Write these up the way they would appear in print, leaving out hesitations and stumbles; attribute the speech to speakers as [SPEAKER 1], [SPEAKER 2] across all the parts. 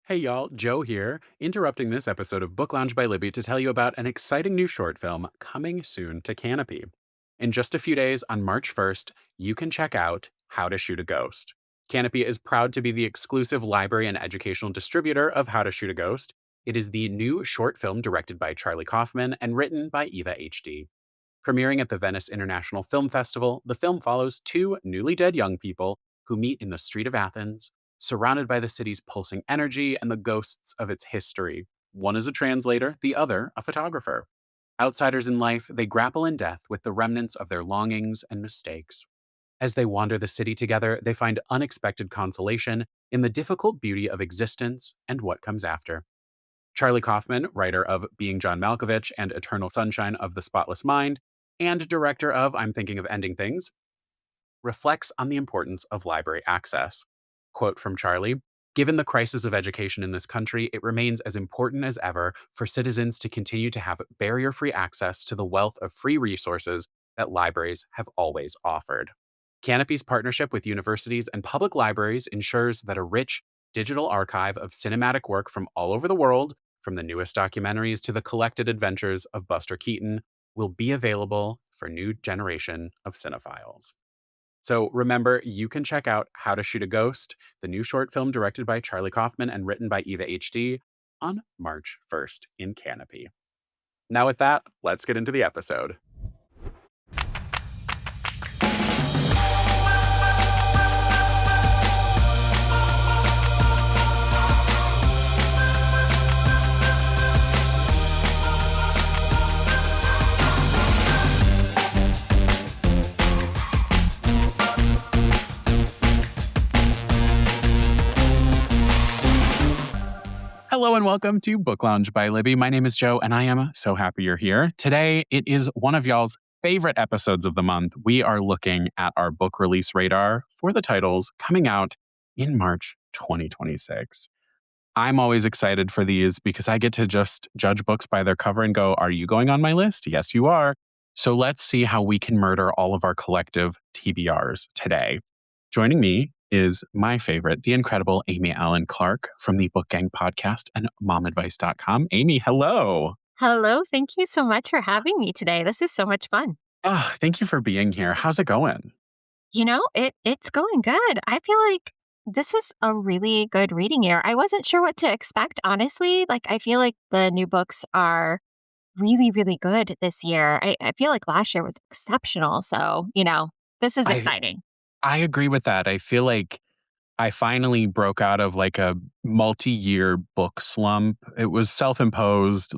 [SPEAKER 1] Hey y'all, Joe here, interrupting this episode of Book Lounge by Libby to tell you about an exciting new short film coming soon to Kanopy. In just a few days, on March 1st, you can check out How to Shoot a Ghost. Kanopy is proud to be the exclusive library and educational distributor of How to Shoot a Ghost. It is the new short film directed by Charlie Kaufman and written by Eva HD. Premiering at the Venice International Film Festival, the film follows two newly dead young people who meet in the street of Athens, surrounded by the city's pulsing energy and the ghosts of its history. One is a translator, the other a photographer. Outsiders in life, they grapple in death with the remnants of their longings and mistakes. As they wander the city together, they find unexpected consolation in the difficult beauty of existence and what comes after. Charlie Kaufman, writer of Being John Malkovich and Eternal Sunshine of the Spotless Mind, and director of I'm Thinking of Ending Things, reflects on the importance of library access. Quote from Charlie: "Given the crisis of education in this country, it remains as important as ever for citizens to continue to have barrier-free access to the wealth of free resources that libraries have always offered." Canopy's partnership with universities and public libraries ensures that a rich digital archive of cinematic work from all over the world, from the newest documentaries to the collected adventures of Buster Keaton, will be available for new generation of cinephiles. So remember, you can check out How to Shoot a Ghost, the new short film directed by Charlie Kaufman and written by Eva HD, on March 1st in Kanopy. Now with that, let's get into the episode. Hello and welcome to Book Lounge by Libby. My name is Joe and I am so happy you're here. Today, it is one of y'all's favorite episodes of the month. We are looking at our book release radar for the titles coming out in March 2026. I'm always excited for these because I get to just judge books by their cover and go, are you going on my list? Yes, you are. So let's see how we can murder all of our collective TBRs today. Joining me is my favorite, the incredible Amy Allen Clark from the Book Gang podcast and momadvice.com. Amy, hello.
[SPEAKER 2] Hello. Thank you so much for having me today. This is so much fun.
[SPEAKER 1] Oh, thank you for being here. How's it going?
[SPEAKER 2] It's going good. I feel like this is a really good reading year. I wasn't sure what to expect, honestly. I feel like the new books are really, really good this year. I feel like last year was exceptional. So, this is
[SPEAKER 1] I
[SPEAKER 2] exciting.
[SPEAKER 1] I agree with that. I feel like I finally broke out of a multi-year book slump. It was self-imposed,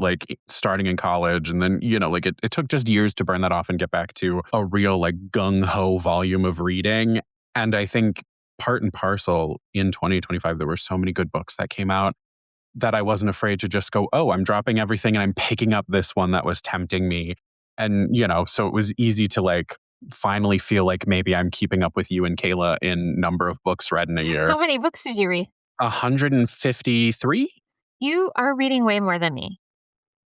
[SPEAKER 1] starting in college. And then, it took just years to burn that off and get back to a real gung-ho volume of reading. And I think part and parcel in 2025, there were so many good books that came out that I wasn't afraid to just go, oh, I'm dropping everything and I'm picking up this one that was tempting me. And, so it was easy to finally feel like maybe I'm keeping up with you and Kayla in number of books read in a year.
[SPEAKER 2] How many books did you read?
[SPEAKER 1] 153?
[SPEAKER 2] You are reading way more than me.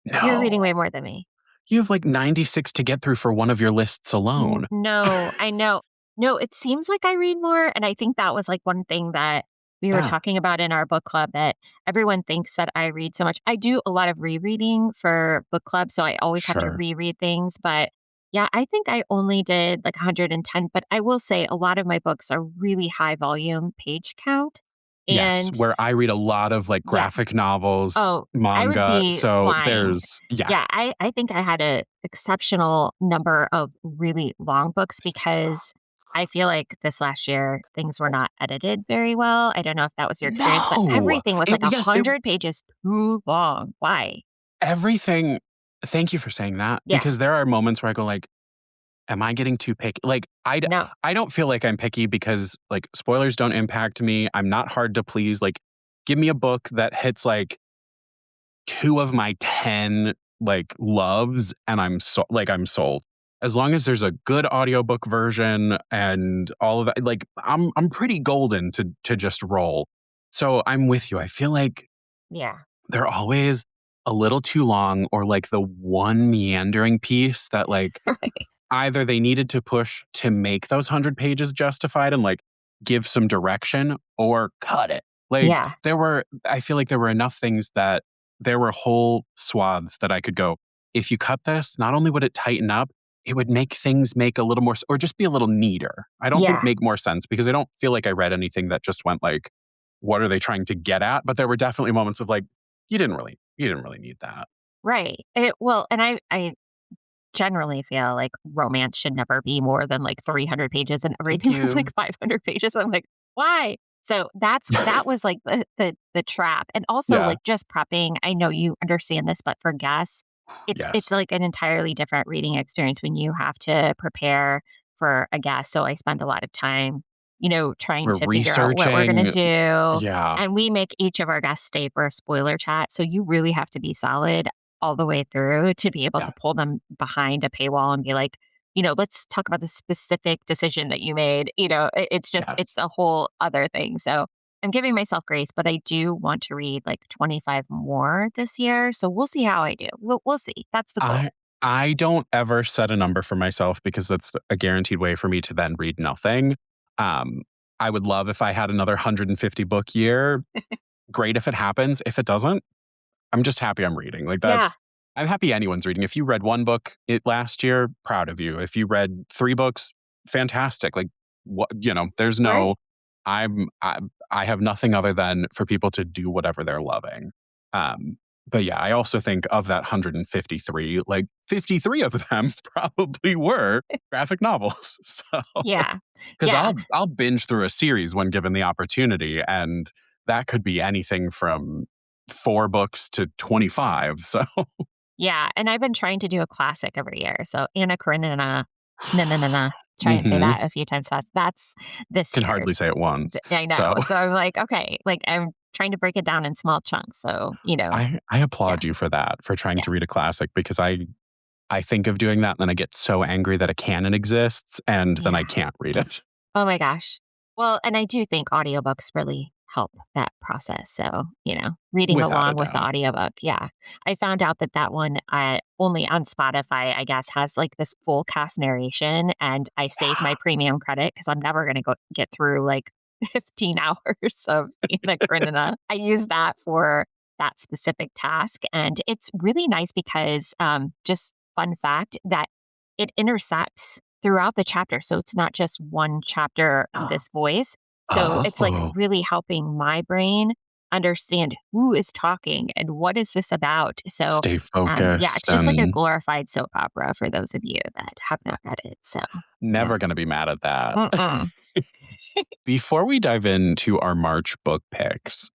[SPEAKER 2] You're reading way more than me.
[SPEAKER 1] You have 96 to get through for one of your lists alone.
[SPEAKER 2] No, I know. No, it seems like I read more. And I think that was one thing that we were talking about in our book club, that everyone thinks that I read so much. I do a lot of rereading for book club, so I always have to reread things. But yeah, I think I only did 110, but I will say a lot of my books are really high volume page count.
[SPEAKER 1] Yes,
[SPEAKER 2] And
[SPEAKER 1] where I read a lot of graphic novels, manga.
[SPEAKER 2] I would be
[SPEAKER 1] so
[SPEAKER 2] flying.
[SPEAKER 1] there's,
[SPEAKER 2] I think I had an exceptional number of really long books because I feel like this last year, things were not edited very well. I don't know if that was your experience, but everything was 100 pages too long. Why?
[SPEAKER 1] Everything. Thank you for saying that.
[SPEAKER 2] Yeah.
[SPEAKER 1] Because there are moments where I go am I getting too picky?
[SPEAKER 2] No.
[SPEAKER 1] I don't feel like I'm picky because spoilers don't impact me. I'm not hard to please. Give me a book that hits 2 of my 10 loves and I'm sold. As long as there's a good audiobook version and all of that, I'm pretty golden to just roll. So I'm with you. I feel like they're always a little too long, or the one meandering piece that
[SPEAKER 2] Right.
[SPEAKER 1] either they needed to push to make those 100 pages justified and give some direction, or cut it. Like,
[SPEAKER 2] Yeah.
[SPEAKER 1] I feel like there were enough things that there were whole swaths that I could go, if you cut this, not only would it tighten up, it would make things make a little more, or just be a little neater. I don't think
[SPEAKER 2] Yeah.
[SPEAKER 1] make more sense because I don't feel like I read anything that just went like, what are they trying to get at? But there were definitely moments of like, you didn't really need that.
[SPEAKER 2] Right. Well, and I generally feel like romance should never be more than like 300 pages and
[SPEAKER 1] Thank
[SPEAKER 2] everything is like
[SPEAKER 1] you.
[SPEAKER 2] 500 pages. I'm like, why? So that was like the trap. And also
[SPEAKER 1] Yeah.
[SPEAKER 2] like just prepping. I know you understand this, but for guests, it's
[SPEAKER 1] Yes.
[SPEAKER 2] like an entirely different reading experience when you have to prepare for a guest. So I spend a lot of time, trying
[SPEAKER 1] We're
[SPEAKER 2] to figure out what we're gonna
[SPEAKER 1] researching.
[SPEAKER 2] do.
[SPEAKER 1] Yeah.
[SPEAKER 2] And we make each of our guests stay for a spoiler chat. So you really have to be solid all the way through to be able
[SPEAKER 1] Yeah.
[SPEAKER 2] to pull them behind a paywall and be like, let's talk about the specific decision that you made. It's
[SPEAKER 1] Yes.
[SPEAKER 2] a whole other thing. So I'm giving myself grace, but I do want to read like 25 more this year. So we'll see how I do. We'll see. That's the goal.
[SPEAKER 1] I I don't ever set a number for myself because that's a guaranteed way for me to then read nothing. Um, I would love if I had another 150 book year. Great if it happens. If it doesn't, I'm just happy I'm reading. Like
[SPEAKER 2] Yeah.
[SPEAKER 1] I'm happy anyone's reading. If you read one book last year, proud of you. If you read three books, fantastic. Like what, there's no,
[SPEAKER 2] Right.
[SPEAKER 1] I have nothing other than for people to do whatever they're loving. Um, but yeah, I also think of that 153, like 53 of them probably were graphic novels. So,
[SPEAKER 2] Yeah.
[SPEAKER 1] because
[SPEAKER 2] Yeah.
[SPEAKER 1] I'll binge through a series when given the opportunity, and that could be anything from 4 books to 25. So,
[SPEAKER 2] Yeah. And I've been trying to do a classic every year. So Anna Karenina, na na na na. Try and say
[SPEAKER 1] mhm,
[SPEAKER 2] that a few times fast. That's this
[SPEAKER 1] can hardly
[SPEAKER 2] year's.
[SPEAKER 1] say it once.
[SPEAKER 2] I
[SPEAKER 1] So,
[SPEAKER 2] know. So I'm like, okay, like I'm trying to break it down in small chunks. So,
[SPEAKER 1] I
[SPEAKER 2] yeah,
[SPEAKER 1] applaud you for that, for trying
[SPEAKER 2] yeah,
[SPEAKER 1] to read a classic because I think of doing that and then I get so angry that a canon exists and then I
[SPEAKER 2] yeah.
[SPEAKER 1] can't read it.
[SPEAKER 2] Oh my gosh. Well, and I do think audiobooks really help that process. So, reading
[SPEAKER 1] Without a
[SPEAKER 2] along with the
[SPEAKER 1] doubt.
[SPEAKER 2] audiobook. Yeah. I found out that one only on Spotify, I guess, has like this full cast narration. And I save my premium credit because I'm never going to go get through like 15 hours of Anna Karenina. I use that for that specific task. And it's really nice because just fun fact that it intercepts throughout the chapter. So it's not just one chapter, this voice. So it's like
[SPEAKER 1] Oh,
[SPEAKER 2] really helping my brain understand who is talking and what is this about. So,
[SPEAKER 1] stay
[SPEAKER 2] yeah,
[SPEAKER 1] focused
[SPEAKER 2] it's just like a
[SPEAKER 1] and
[SPEAKER 2] glorified soap opera for those of you that have not read it. So, yeah.
[SPEAKER 1] never going to be mad at that.
[SPEAKER 2] Mm-mm.
[SPEAKER 1] Before we dive into our March book picks,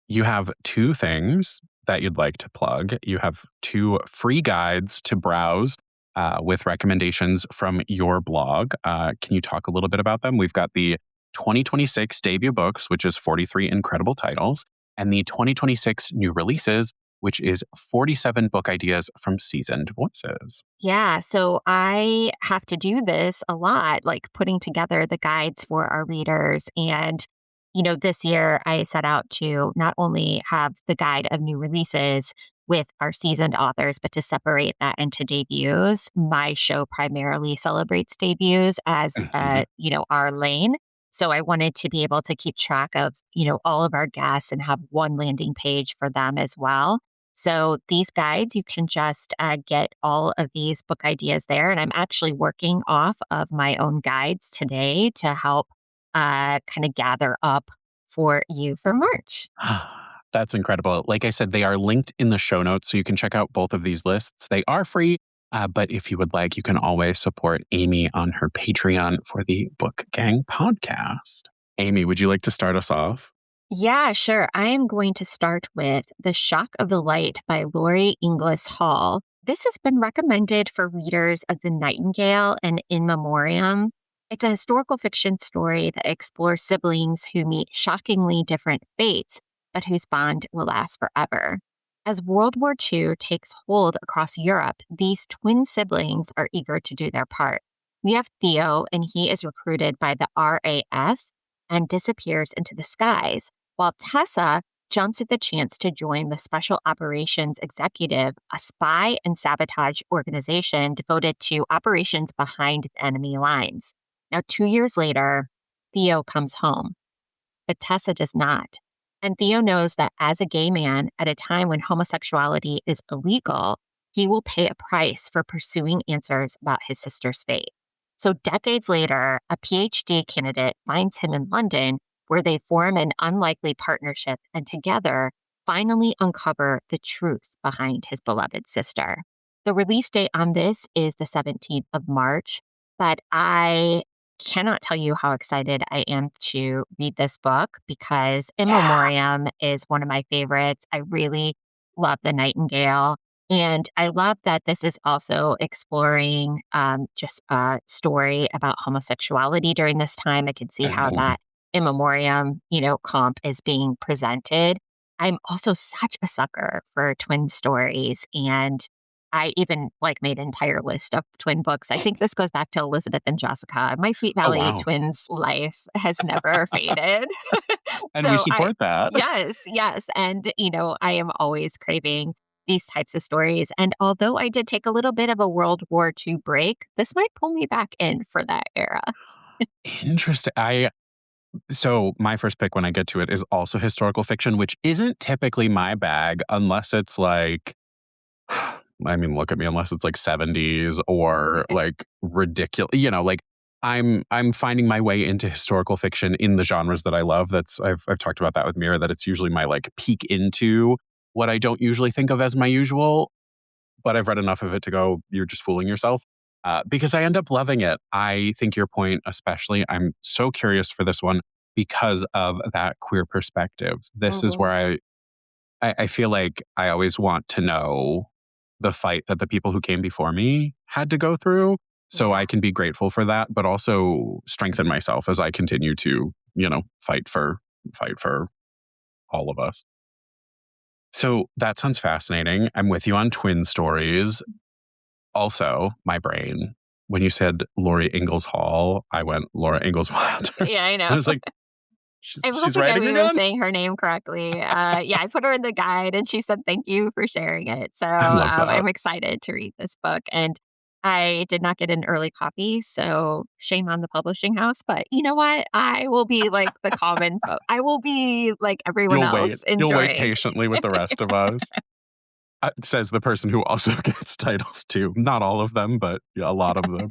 [SPEAKER 1] you have two things that you'd like to plug. You have two free guides to browse with recommendations from your blog. Can you talk a little bit about them? We've got the 2026 debut books, which is 43 incredible titles, and the 2026 new releases, which is 47 book ideas from seasoned voices.
[SPEAKER 2] Yeah, so I have to do this a lot, like putting together the guides for our readers. And, this year I set out to not only have the guide of new releases with our seasoned authors, but to separate that into debuts. My show primarily celebrates debuts as,
[SPEAKER 1] Mhm.
[SPEAKER 2] our lane. So I wanted to be able to keep track of, all of our guests and have one landing page for them as well. So these guides, you can just get all of these book ideas there. And I'm actually working off of my own guides today to help kind of gather up for you for March.
[SPEAKER 1] That's incredible. Like I said, they are linked in the show notes, so you can check out both of these lists. They are free, but if you would like, you can always support Amy on her Patreon for the Book Gang podcast. Amy, would you like to start us off?
[SPEAKER 2] Yeah, sure. I am going to start with The Shock of the Light by Lori Inglis Hall. This has been recommended for readers of The Nightingale and In Memoriam. It's a historical fiction story that explores siblings who meet shockingly different fates, but whose bond will last forever. As World War II takes hold across Europe, these twin siblings are eager to do their part. We have Theo, and he is recruited by the RAF and disappears into the skies, while Tessa jumps at the chance to join the Special Operations Executive, a spy and sabotage organization devoted to operations behind the enemy lines. Now, 2 years later, Theo comes home, but Tessa does not. And Theo knows that as a gay man at a time when homosexuality is illegal, he will pay a price for pursuing answers about his sister's fate. So decades later, a PhD candidate finds him in London, where they form an unlikely partnership and together finally uncover the truth behind his beloved sister. The release date on this is the 17th of March, but I cannot tell you how excited I am to read this book because In
[SPEAKER 1] Yeah.
[SPEAKER 2] Memoriam is one of my favorites. I really love The Nightingale. And I love that this is also exploring just a story about homosexuality during this time. I can see how
[SPEAKER 1] Oh,
[SPEAKER 2] that In Memoriam, comp is being presented. I'm also such a sucker for twin stories, and I even made an entire list of twin books. I think this goes back to Elizabeth and Jessica. My Sweet
[SPEAKER 1] oh
[SPEAKER 2] Valley
[SPEAKER 1] wow.
[SPEAKER 2] twins life has never faded.
[SPEAKER 1] And we
[SPEAKER 2] So I
[SPEAKER 1] support that.
[SPEAKER 2] yes, yes, and I am always craving these types of stories. And although I did take a little bit of a World War II break, this might pull me back in for that era.
[SPEAKER 1] Interesting. So my first pick when I get to it is also historical fiction, which isn't typically my bag unless it's like I mean, look at me, unless it's like 70s or like ridiculous, like I'm finding my way into historical fiction in the genres that I love. I've talked about that with Mira, that it's usually my like peek into what I don't usually think of as my usual, but I've read enough of it to go, you're just fooling yourself. Because I end up loving it. I think your point, especially, I'm so curious for this one because of that queer perspective. This is
[SPEAKER 2] Mhm.
[SPEAKER 1] where I feel like I always want to know the fight that the people who came before me had to go through. So
[SPEAKER 2] Yeah.
[SPEAKER 1] I can be grateful for that, but also strengthen myself as I continue to, fight for all of us. So that sounds fascinating. I'm with you on twin stories. Also, my brain, when you said Lori Ingalls Hall, I went Laura Ingalls Wilder.
[SPEAKER 2] Yeah, I
[SPEAKER 1] I
[SPEAKER 2] know.
[SPEAKER 1] was like, she's
[SPEAKER 2] I'm
[SPEAKER 1] she's
[SPEAKER 2] hoping I'm
[SPEAKER 1] writing
[SPEAKER 2] even
[SPEAKER 1] again?
[SPEAKER 2] saying her name correctly. Yeah, I put her in the guide and she said, "Thank you for sharing it." So
[SPEAKER 1] I love that.
[SPEAKER 2] I'm excited to read this book. And I did not get an early copy. So shame on the publishing house. But you know what? I will be like the common folk. I will be like everyone
[SPEAKER 1] You'll wait.
[SPEAKER 2] else
[SPEAKER 1] You'll wait
[SPEAKER 2] enjoying.
[SPEAKER 1] patiently with the rest of us. Says the person who also gets titles too. Not all of them, but yeah, a lot of them.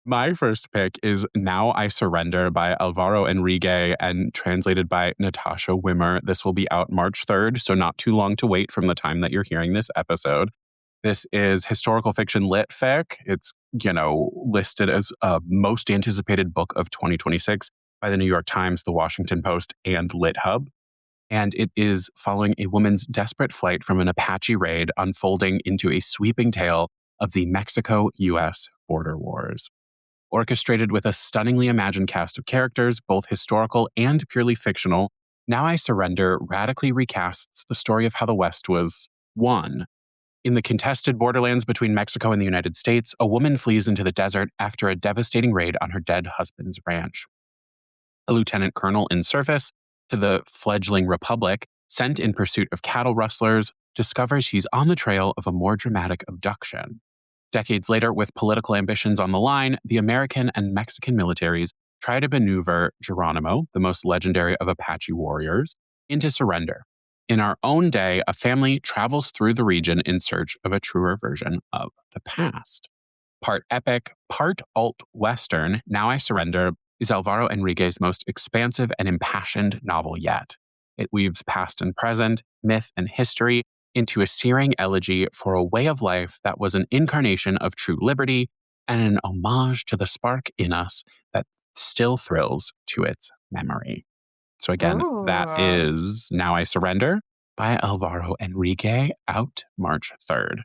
[SPEAKER 1] My first pick is Now I Surrender by Alvaro Enrique and translated by Natasha Wimmer. This will be out March 3rd, so not too long to wait from the time that you're hearing this episode. This is historical fiction lit fic. It's, listed as a most anticipated book of 2026 by the New York Times, the Washington Post, and LitHub. And it is following a woman's desperate flight from an Apache raid unfolding into a sweeping tale of the Mexico US border wars. Orchestrated with a stunningly imagined cast of characters, both historical and purely fictional, Now I Surrender radically recasts the story of how the West was won. In the contested borderlands between Mexico and the United States, a woman flees into the desert after a devastating raid on her dead husband's ranch. A lieutenant colonel in service to the fledgling republic, sent in pursuit of cattle rustlers, discovers he's on the trail of a more dramatic abduction. Decades later, with political ambitions on the line, the American and Mexican militaries try to maneuver Geronimo, the most legendary of Apache warriors, into surrender. In our own day, a family travels through the region in search of a truer version of the past. Part epic, part alt Western, Now I Surrender is Alvaro Enrique's most expansive and impassioned novel yet. It weaves past and present, myth and history into a searing elegy for a way of life that was an incarnation of true liberty and an homage to the spark in us that still thrills to its memory. So, again, that
[SPEAKER 2] Ooh.
[SPEAKER 1] is Now I Surrender by Alvaro Enrique, out March 3rd.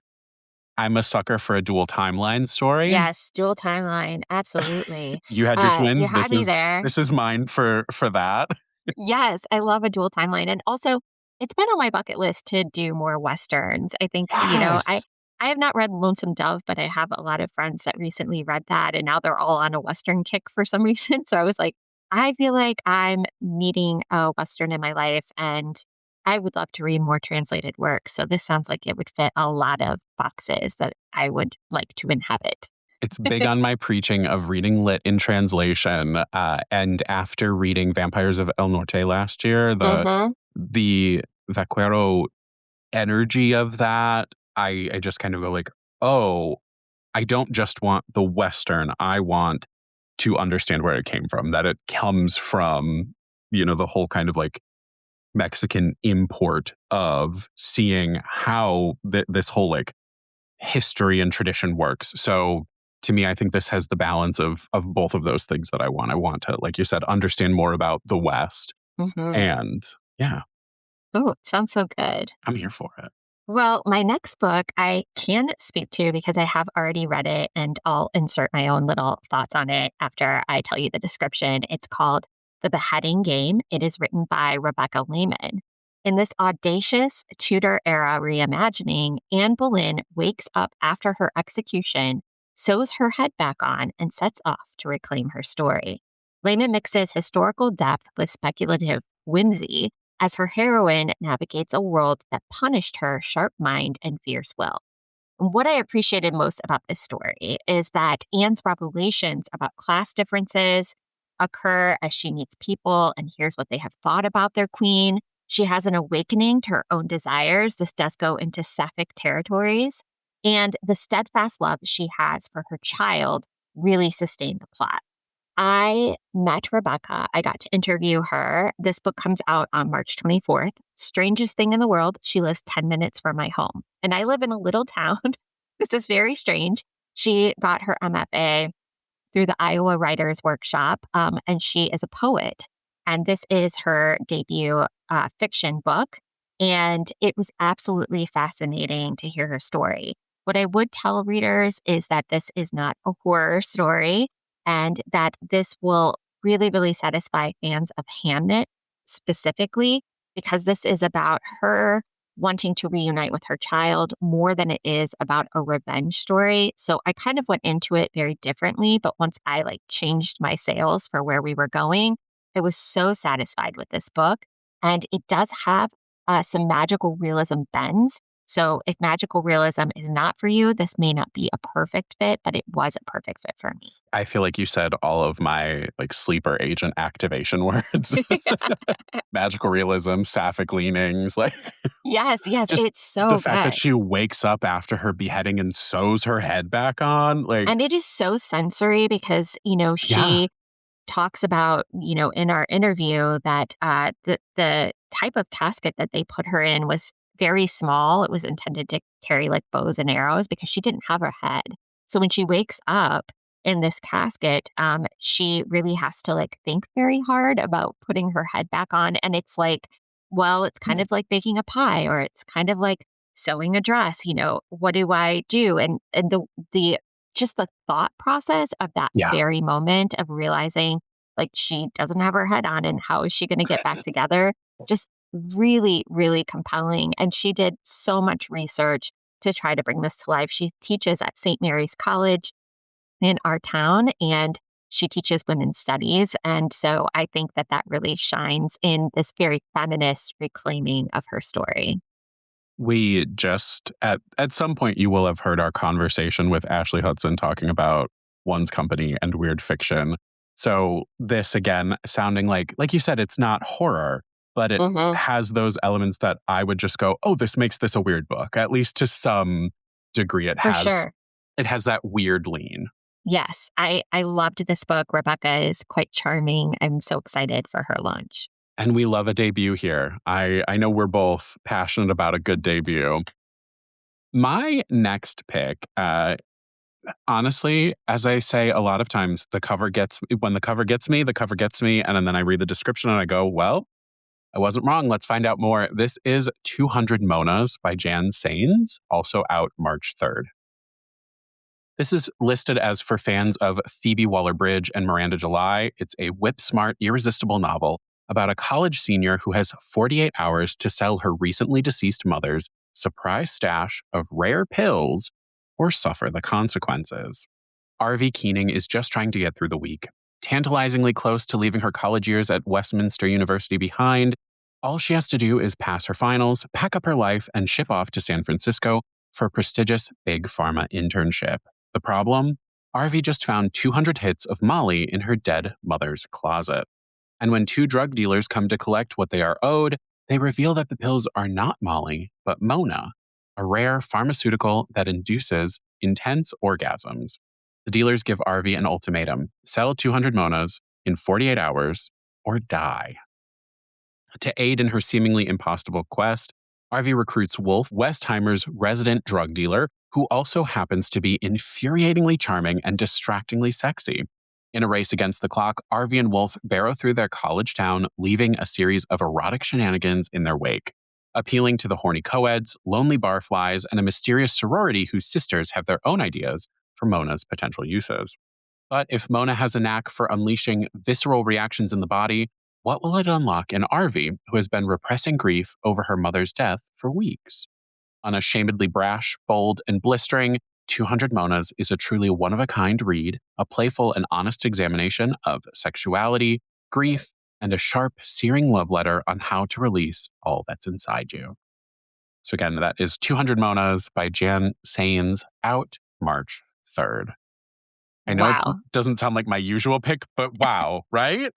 [SPEAKER 1] I'm a sucker for a dual timeline story.
[SPEAKER 2] Yes, dual timeline. Absolutely.
[SPEAKER 1] You had your
[SPEAKER 2] You
[SPEAKER 1] twins.
[SPEAKER 2] had
[SPEAKER 1] This
[SPEAKER 2] me
[SPEAKER 1] is
[SPEAKER 2] there.
[SPEAKER 1] this is mine for that.
[SPEAKER 2] Yes, I love a dual timeline, and also, it's been on my bucket list to do more Westerns. I think,
[SPEAKER 1] Yes.
[SPEAKER 2] I have not read Lonesome Dove, but I have a lot of friends that recently read that, and now they're all on a Western kick for some reason, so I was like, I feel like I'm needing a Western in my life, and I would love to read more translated work, so this sounds like it would fit a lot of boxes that I would like to inhabit.
[SPEAKER 1] It's big on my preaching of reading lit in translation. And after reading Vampires of El Norte last year, the
[SPEAKER 2] Mhm.
[SPEAKER 1] the vaquero energy of that, I just kind of go like, oh, I don't just want the Western. I want to understand where it came from, that it comes from, the whole kind of like Mexican import of seeing how this whole like history and tradition works. So to me, I think this has the balance of both of those things that I want. I want to, like you said, understand more about the West.
[SPEAKER 2] Hmm.
[SPEAKER 1] And yeah,
[SPEAKER 2] Oh, it sounds so good.
[SPEAKER 1] I'm here for it.
[SPEAKER 2] Well, my next book I can speak to because I have already read it and I'll insert my own little thoughts on it after I tell you the description. It's called The Beheading Game. It is written by Rebecca Lehman. In this audacious Tudor era reimagining, Anne Boleyn wakes up after her execution, sews her head back on, and sets off to reclaim her story. Lehman mixes historical depth with speculative whimsy as her heroine navigates a world that punished her sharp mind and fierce will. And what I appreciated most about this story is that Anne's revelations about class differences occur as she meets people and hears what they have thought about their queen. She has an awakening to her own desires. This does go into sapphic territories. And the steadfast love she has for her child really sustain the plot. I met Rebecca. I got to interview her. This book comes out on March 24th. Strangest thing in the world, she lives 10 minutes from my home. And I live in a little town. This is very strange. She got her MFA through the Iowa Writers Workshop, and she is a poet. And this is her debut fiction book. And it was absolutely fascinating to hear her story. What I would tell readers is that this is not a horror story and that this will really, really satisfy fans of Hamnet specifically, because this is about her wanting to reunite with her child more than it is about a revenge story. So I kind of went into it very differently, but once I like changed my sails for where we were going, I was so satisfied with this book. And it does have some magical realism bends. So if magical realism is not for you, this may not be a perfect fit, but it was a perfect fit for me.
[SPEAKER 1] I feel like you said all of my like sleeper agent activation words. Magical realism, sapphic leanings, like
[SPEAKER 2] Yes, yes,
[SPEAKER 1] just
[SPEAKER 2] it's
[SPEAKER 1] the
[SPEAKER 2] so
[SPEAKER 1] fact that
[SPEAKER 2] good.
[SPEAKER 1] she wakes up after her beheading and sews her head back on. Like,
[SPEAKER 2] And it is so sensory because,
[SPEAKER 1] yeah,
[SPEAKER 2] she talks about, in our interview that the type of casket that they put her in was very small. It was intended to carry like bows and arrows because she didn't have a head. So when she wakes up in this casket, she really has to like think very hard about putting her head back on. And it's like, well, it's kind of like baking a pie, or it's kind of like sewing a dress. What do I do? And the just the thought process of that
[SPEAKER 1] yeah.
[SPEAKER 2] very moment of realizing like she doesn't have her head on and how is she going to get back together, just really, really compelling. And she did so much research to try to bring this to life. She teaches at St. Mary's College in our town, and she teaches women's studies. And so I think that that really shines in this very feminist reclaiming of her story.
[SPEAKER 1] We just at some point you will have heard our conversation with Ashley Hudson talking about One's Company and weird fiction. So this again sounding like you said, it's not horror, but it
[SPEAKER 2] Hmm.
[SPEAKER 1] has those elements that I would just go, oh, this makes this a weird book. At least to some degree
[SPEAKER 2] For sure.
[SPEAKER 1] it has that weird lean.
[SPEAKER 2] Yes, I loved this book. Rebecca is quite charming. I'm so excited for her launch.
[SPEAKER 1] And we love a debut here. I know we're both passionate about a good debut. My next pick, honestly, as I say a lot of times, when the cover gets me, the cover gets me, and then I read the description and I go, well, I wasn't wrong. Let's find out more. This is 200 Monas by Jan Sains, also out March 3rd. This is listed as for fans of Phoebe Waller-Bridge and Miranda July. It's a whip-smart, irresistible novel about a college senior who has 48 hours to sell her recently deceased mother's surprise stash of rare pills or suffer the consequences. RV Keening is just trying to get through the week. Tantalizingly close to leaving her college years at Westminster University behind, all she has to do is pass her finals, pack up her life, and ship off to San Francisco for a prestigious big pharma internship. The problem? RV just found 200 hits of Molly in her dead mother's closet. And when two drug dealers come to collect what they are owed, They reveal that the pills are not Molly, but Mona, a rare pharmaceutical that induces intense orgasms. The dealers give Arvi an ultimatum: sell 200 Monas in 48 hours or die. To aid in her seemingly impossible quest, Arvi recruits Wolf, Westheimer's resident drug dealer, who also happens to be infuriatingly charming and distractingly sexy. In a race against the clock, Arvi and Wolf barrow through their college town, leaving a series of erotic shenanigans in their wake, appealing to the horny coeds, lonely barflies, and a mysterious sorority whose sisters have their own ideas for Mona's potential uses. But if Mona has a knack for unleashing visceral reactions in the body, what will it unlock in Arvi, who has been repressing grief over her mother's death for weeks? Unashamedly brash, bold, and blistering, 200 Monas is a truly one of a kind read, a playful and honest examination of sexuality, grief, and a sharp, searing love letter on how to release all that's inside you. So, again, that is 200 Monas by Jan Sains, out March 3rd. I know it
[SPEAKER 2] Wow.
[SPEAKER 1] doesn't sound like my usual pick, but wow, right?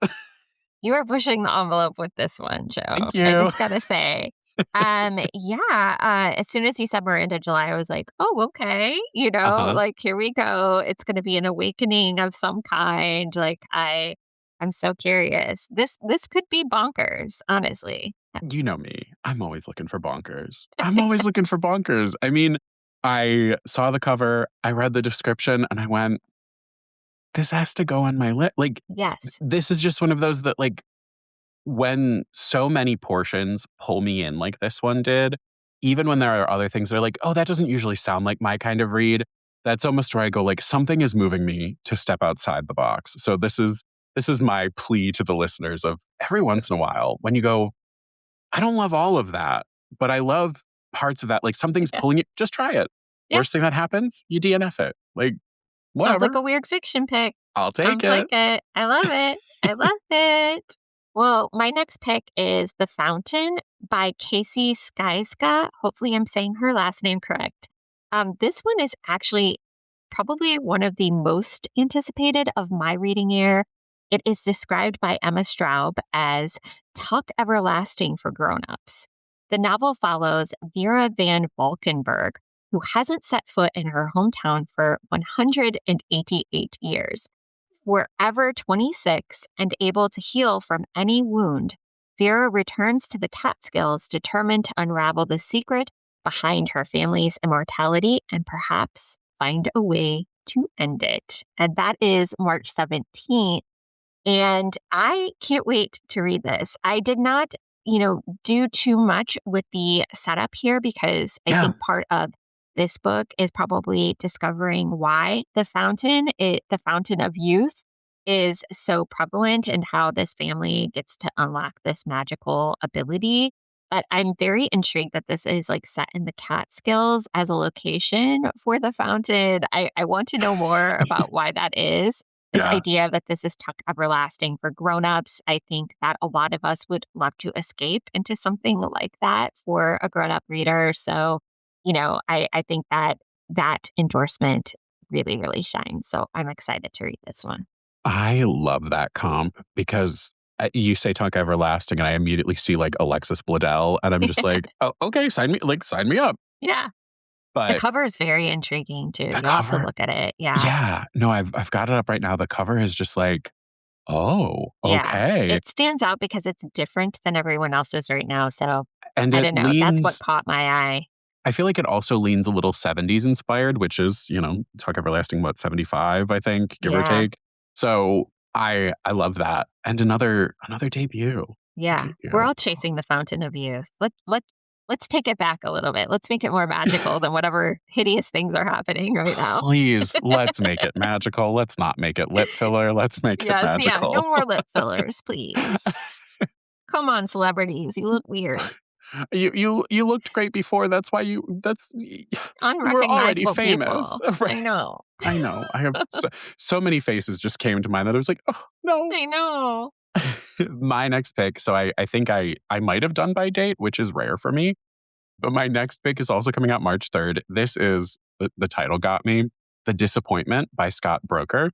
[SPEAKER 2] You are pushing the envelope with this one, Joe.
[SPEAKER 1] Thank
[SPEAKER 2] I
[SPEAKER 1] you.
[SPEAKER 2] just gotta say. As soon as you said Miranda July, I was like, oh, okay.
[SPEAKER 1] Uh-huh.
[SPEAKER 2] Like here we go. It's gonna be an awakening of some kind. Like I'm so curious. This could be bonkers, honestly.
[SPEAKER 1] You know me. I'm always looking for bonkers. I'm always looking for bonkers. I mean, I saw the cover, I read the description, and I went, this has to go on my list. Like,
[SPEAKER 2] Yes.
[SPEAKER 1] this is just one of those that, like, when so many portions pull me in like this one did, even when there are other things that are like, oh, that doesn't usually sound like my kind of read, that's almost where I go, like, something is moving me to step outside the box. So this is my plea to the listeners of every once in a while when you go, I don't love all of that, but I love parts of that. Like, something's
[SPEAKER 2] Yeah.
[SPEAKER 1] pulling it, just try it.
[SPEAKER 2] Yeah.
[SPEAKER 1] Worst thing that happens, you DNF it. Like,
[SPEAKER 2] Sounds like
[SPEAKER 1] whatever.
[SPEAKER 2] a weird fiction pick.
[SPEAKER 1] I'll take
[SPEAKER 2] Sounds like
[SPEAKER 1] it.
[SPEAKER 2] it. I love it. I love it. Well, my next pick is The Fountain by Casey Skyska. Hopefully, I'm saying her last name correct. This one is actually probably one of the most anticipated of my reading year. It is described by Emma Straub as Tuck Everlasting for grown-ups. The novel follows Vera Van Valkenburg, who hasn't set foot in her hometown for 188 years. Forever 26 and able to heal from any wound, Vera returns to the Catskills determined to unravel the secret behind her family's immortality and perhaps find a way to end it. And that is March 17th. And I can't wait to read this. I did not, do too much with the setup here because I
[SPEAKER 1] Yeah.
[SPEAKER 2] think part of this book is probably discovering why the fountain of youth, is so prevalent and how this family gets to unlock this magical ability. But I'm very intrigued that this is like set in the Catskills as a location for the fountain. I want to know more about why that is. This
[SPEAKER 1] Yeah.
[SPEAKER 2] idea that this is Tuck Everlasting for grown-ups. I think that a lot of us would love to escape into something like that for a grown-up reader. So, I think that endorsement really, really shines. So I'm excited to read this one.
[SPEAKER 1] I love that comp because you say Tunk Everlasting, and I immediately see like Alexis Bledel, and I'm just like, oh, okay, sign me up.
[SPEAKER 2] Yeah. The
[SPEAKER 1] But
[SPEAKER 2] cover is very intriguing too.
[SPEAKER 1] the
[SPEAKER 2] You'll have to
[SPEAKER 1] cover,
[SPEAKER 2] look at it. Yeah.
[SPEAKER 1] yeah, no, I've got it up right now. The cover is just like, oh,
[SPEAKER 2] Yeah.
[SPEAKER 1] okay,
[SPEAKER 2] It stands out because it's different than everyone else's right now. So
[SPEAKER 1] and
[SPEAKER 2] I
[SPEAKER 1] it
[SPEAKER 2] don't know. That's what
[SPEAKER 1] leans.
[SPEAKER 2] caught my eye.
[SPEAKER 1] I feel like it also leans a little 70s inspired, which is, Talk Everlasting, what, 75, I think, give or
[SPEAKER 2] Yeah.
[SPEAKER 1] take. So I love that. And another debut.
[SPEAKER 2] Yeah. We're
[SPEAKER 1] Debut.
[SPEAKER 2] all chasing the fountain of youth. Let's take it back a little bit. Let's make it more magical than whatever hideous things are happening right now.
[SPEAKER 1] Please, let's make it magical. Let's not make it lip filler. Let's make it
[SPEAKER 2] Yes, yeah. No
[SPEAKER 1] magical.
[SPEAKER 2] more lip fillers, please. Come on, celebrities. You look weird.
[SPEAKER 1] You looked great before. That's why you were already
[SPEAKER 2] Unrecognizable
[SPEAKER 1] famous.
[SPEAKER 2] people.
[SPEAKER 1] Right.
[SPEAKER 2] I know.
[SPEAKER 1] I know. I have so many faces just came to mind that I was like, oh no.
[SPEAKER 2] I know.
[SPEAKER 1] My next pick, so I think I might have done by date, which is rare for me. But my next pick is also coming out March 3rd. This is the title got me. The Disappointment by Scott Broker.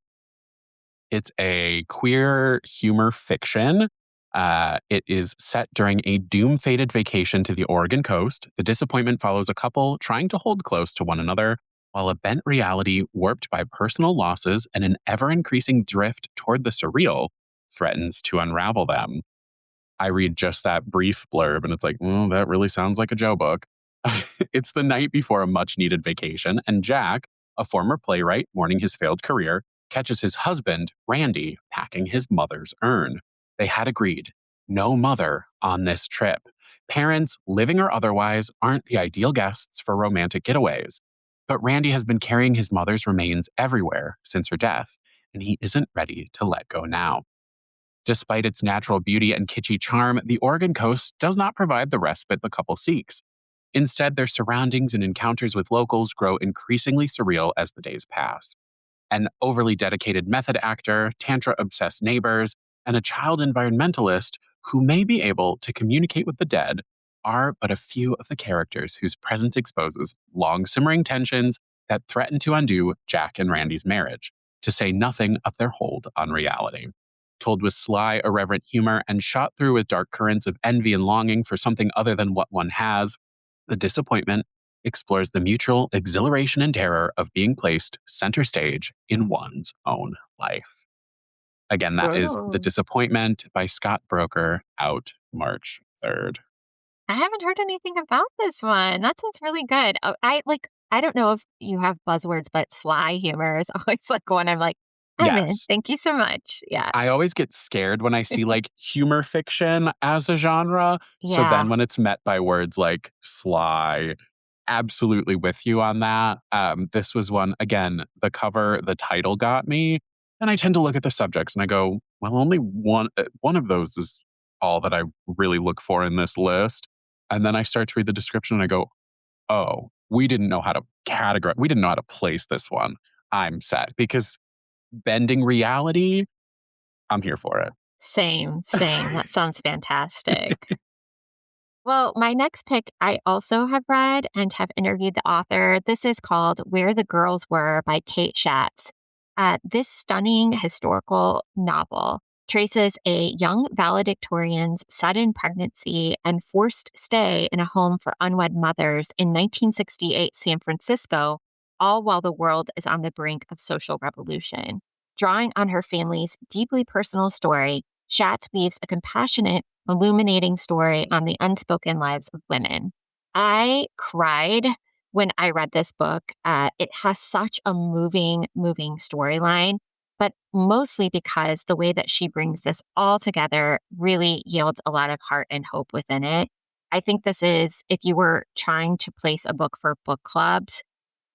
[SPEAKER 1] It's a queer humor fiction It is set during a doom-fated vacation to the Oregon coast. The disappointment follows a couple trying to hold close to one another, while a bent reality warped by personal losses and an ever-increasing drift toward the surreal threatens to unravel them. I read just that brief blurb and it's like, that really sounds like a Joe book. It's the night before a much needed vacation, and Jack, a former playwright mourning his failed career, catches his husband, Randy, packing his mother's urn. They had agreed no mother on this trip. Parents, living or otherwise, aren't the ideal guests for romantic getaways. But Randy has been carrying his mother's remains everywhere since her death, and he isn't ready to let go now. Despite its natural beauty and kitschy charm, the Oregon coast does not provide the respite the couple seeks. Instead, their surroundings and encounters with locals grow increasingly surreal as the days pass. An overly dedicated method actor, Tantra-obsessed neighbors, and a child environmentalist who may be able to communicate with the dead are but a few of the characters whose presence exposes long-simmering tensions that threaten to undo Jack and Randy's marriage, to say nothing of their hold on reality. Told with sly, irreverent humor and shot through with dark currents of envy and longing for something other than what one has, The Disappointment explores the mutual exhilaration and terror of being placed center stage in one's own life. Again, that is The
[SPEAKER 2] Oh,
[SPEAKER 1] Disappointment by Scott Broker, out March 3rd.
[SPEAKER 2] I haven't heard anything about this one. That sounds really good. I don't know if you have buzzwords, but sly humor is always like one I'm like, I'm in.
[SPEAKER 1] Yes.
[SPEAKER 2] Thank you so much. Yeah.
[SPEAKER 1] I always get scared when I see like humor fiction as a genre. So then
[SPEAKER 2] Yeah.
[SPEAKER 1] when it's met by words like sly, absolutely with you on that. This was one, again, the cover, the title got me. And I tend to look at the subjects and I go, well, only one of those is all that I really look for in this list. And then I start to read the description and I go, oh, we didn't know how to categorize, we didn't know how to place this one. I'm sad because bending reality, I'm here for it.
[SPEAKER 2] Same, same. That sounds fantastic. Well, my next pick, I also have read and have interviewed the author. This is called Where the Girls Were by Kate Schatz. This stunning historical novel traces a young valedictorian's sudden pregnancy and forced stay in a home for unwed mothers in 1968 San Francisco, all while the world is on the brink of social revolution. Drawing on her family's deeply personal story, Schatz weaves a compassionate illuminating story on the unspoken lives of women. I cried when I read this book. It has such a moving storyline, but mostly because the way that she brings this all together really yields a lot of heart and hope within it. I think this is, if you were trying to place a book for book clubs,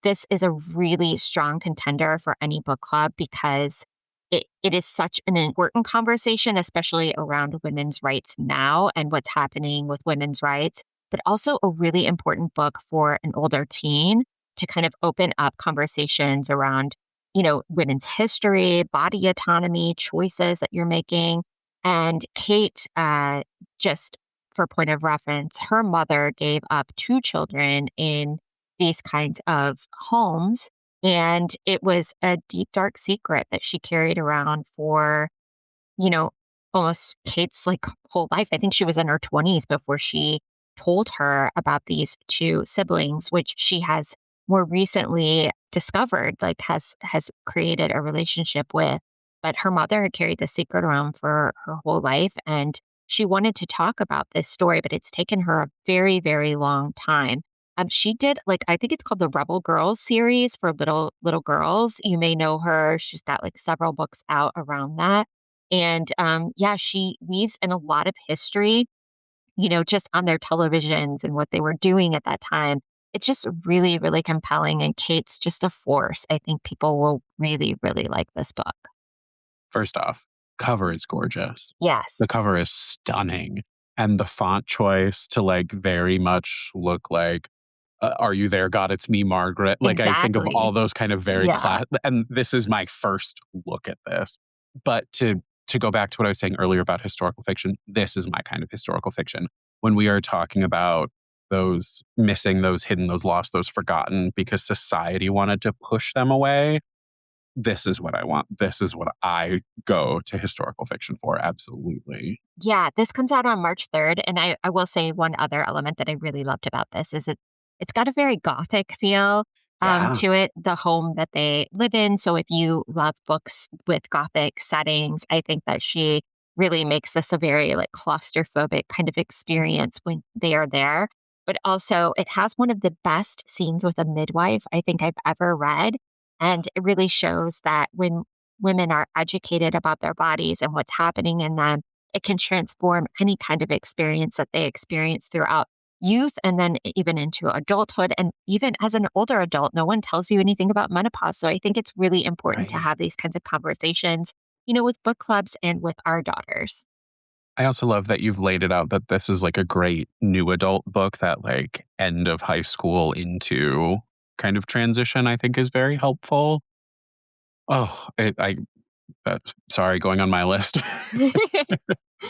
[SPEAKER 2] this is a really strong contender for any book club because it is such an important conversation, especially around women's rights now and what's happening with women's rights, but also a really important book for an older teen to kind of open up conversations around, women's history, body autonomy, choices that you're making. And Kate, just for point of reference, her mother gave up two children in these kinds of homes. And it was a deep, dark secret that she carried around for, you know, almost Kate's like whole life. I think she was in her 20s before she told her about these two siblings, which she has more recently discovered, like has created a relationship with. But her mother had carried the secret around for her whole life. And she wanted to talk about this story, but it's taken her a very, very long time. She did like I think it's called the Rebel Girls series for little girls. You may know her. She's got like several books out around that. And yeah, she weaves in a lot of history, just on their televisions and what they were doing at that time. It's just really, really compelling. And Kate's just a force. I think people will really, really like this book.
[SPEAKER 1] First off, cover is gorgeous. The
[SPEAKER 2] Yes,
[SPEAKER 1] cover is stunning. And the font choice to like very much look like Are You There, God? It's Me, Margaret. Like I think of all
[SPEAKER 2] exactly.
[SPEAKER 1] those kind of very
[SPEAKER 2] Yeah.
[SPEAKER 1] class. And this is my first look at this. But to go back to what I was saying earlier about historical fiction, this is my kind of historical fiction. When we are talking about those missing, those hidden, those lost, those forgotten, because society wanted to push them away, this is what I want. This is what I go to historical fiction for. Absolutely.
[SPEAKER 2] Yeah, this comes out on March 3rd, and I will say one other element that I really loved about this is it's got a very gothic feel
[SPEAKER 1] Yeah.
[SPEAKER 2] to it, the home that they live in. So if you love books with gothic settings, I think that she really makes this a very like claustrophobic kind of experience when they are there. But also, it has one of the best scenes with a midwife I think I've ever read, and it really shows that when women are educated about their bodies and what's happening in them, it can transform any kind of experience that they experience throughout youth and then even into adulthood. And even as an older adult, no one tells you anything about menopause. So I think it's really important to
[SPEAKER 1] Right.
[SPEAKER 2] have these kinds of conversations, with book clubs and with our daughters.
[SPEAKER 1] I also love that you've laid it out that this is like a great new adult book that like end of high school into kind of transition, I think is very helpful. Oh, that's sorry, going on my list.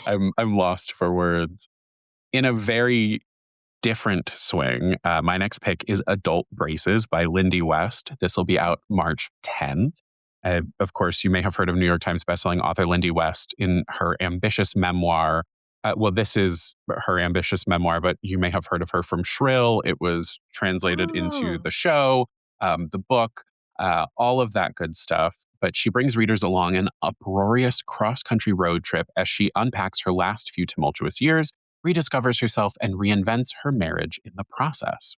[SPEAKER 1] I'm lost for words. In a very different swing, my next pick is Adult Braces by Lindy West. This will be out March 10th. Of course, you may have heard of New York Times bestselling author Lindy West in her ambitious memoir. Well, this is her ambitious memoir, but you may have heard of her from Shrill. It was translated into
[SPEAKER 2] Oh,
[SPEAKER 1] the show, the book, all of that good stuff. But she brings readers along an uproarious cross country road trip as she unpacks her last few tumultuous years, rediscovers herself, and reinvents her marriage in the process.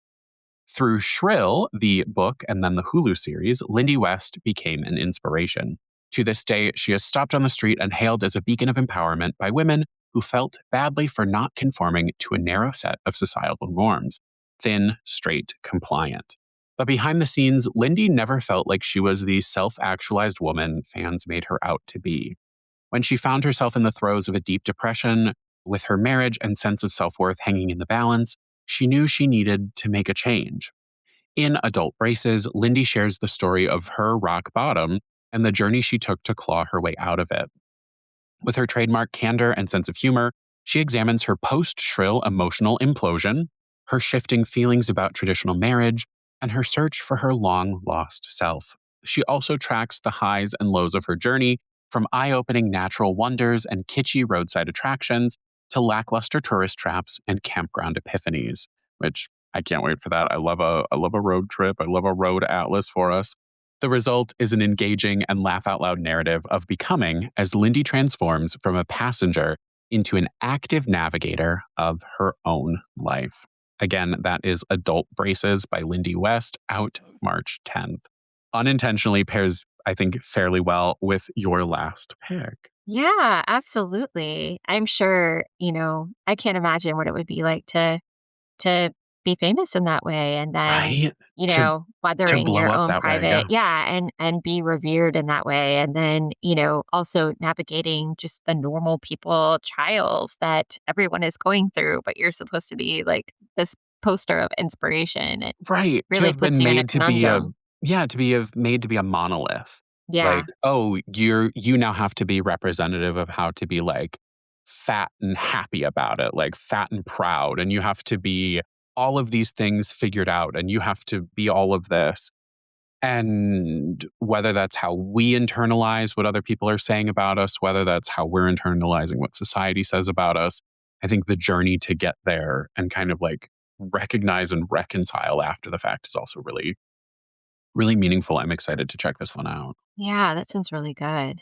[SPEAKER 1] Through Shrill, the book, and then the Hulu series, Lindy West became an inspiration. To this day, she is stopped on the street and hailed as a beacon of empowerment by women who felt badly for not conforming to a narrow set of societal norms: thin, straight, compliant. But behind the scenes, Lindy never felt like she was the self actualized woman fans made her out to be. When she found herself in the throes of a deep depression, with her marriage and sense of self worth hanging in the balance, she knew she needed to make a change. In Adult Braces, Lindy shares the story of her rock bottom and the journey she took to claw her way out of it. With her trademark candor and sense of humor, she examines her post Shrill emotional implosion, her shifting feelings about traditional marriage, and her search for her long lost self. She also tracks the highs and lows of her journey, from eye opening natural wonders and kitschy roadside attractions to lackluster tourist traps and campground epiphanies, which I can't wait for that. I love a road trip. I love a road atlas for us. The result is an engaging and laugh out loud narrative of becoming as Lindy transforms from a passenger into an active navigator of her own life. Again, that is Adult Braces by Lindy West, out March 10th. Unintentionally pairs, I think, fairly well with your last pick.
[SPEAKER 2] yeah, absolutely. I'm sure, I can't imagine what it would be like to be famous in that way and then,
[SPEAKER 1] Right? To
[SPEAKER 2] weathering
[SPEAKER 1] blow
[SPEAKER 2] your
[SPEAKER 1] up
[SPEAKER 2] own
[SPEAKER 1] that way,
[SPEAKER 2] private
[SPEAKER 1] yeah.
[SPEAKER 2] yeah, and be revered in that way. And then, also navigating just the normal people trials that everyone is going through, but you're supposed to be like this poster of inspiration. It
[SPEAKER 1] Right, to
[SPEAKER 2] really
[SPEAKER 1] have
[SPEAKER 2] puts
[SPEAKER 1] been
[SPEAKER 2] you in a
[SPEAKER 1] made to be a
[SPEAKER 2] conundrum.
[SPEAKER 1] yeah, to be have made to be a monolith.
[SPEAKER 2] Yeah.
[SPEAKER 1] Like, "Oh, you now have to be representative of how to be, like, fat and happy about it, like, fat and proud, and you have to be all of these things figured out, and you have to be all of this." And whether that's how we internalize what other people are saying about us, whether that's how we're internalizing what society says about us, I think the journey to get there and kind of, like, recognize and reconcile after the fact is also really, really meaningful. I'm excited to check this one out.
[SPEAKER 2] Yeah, that sounds really good.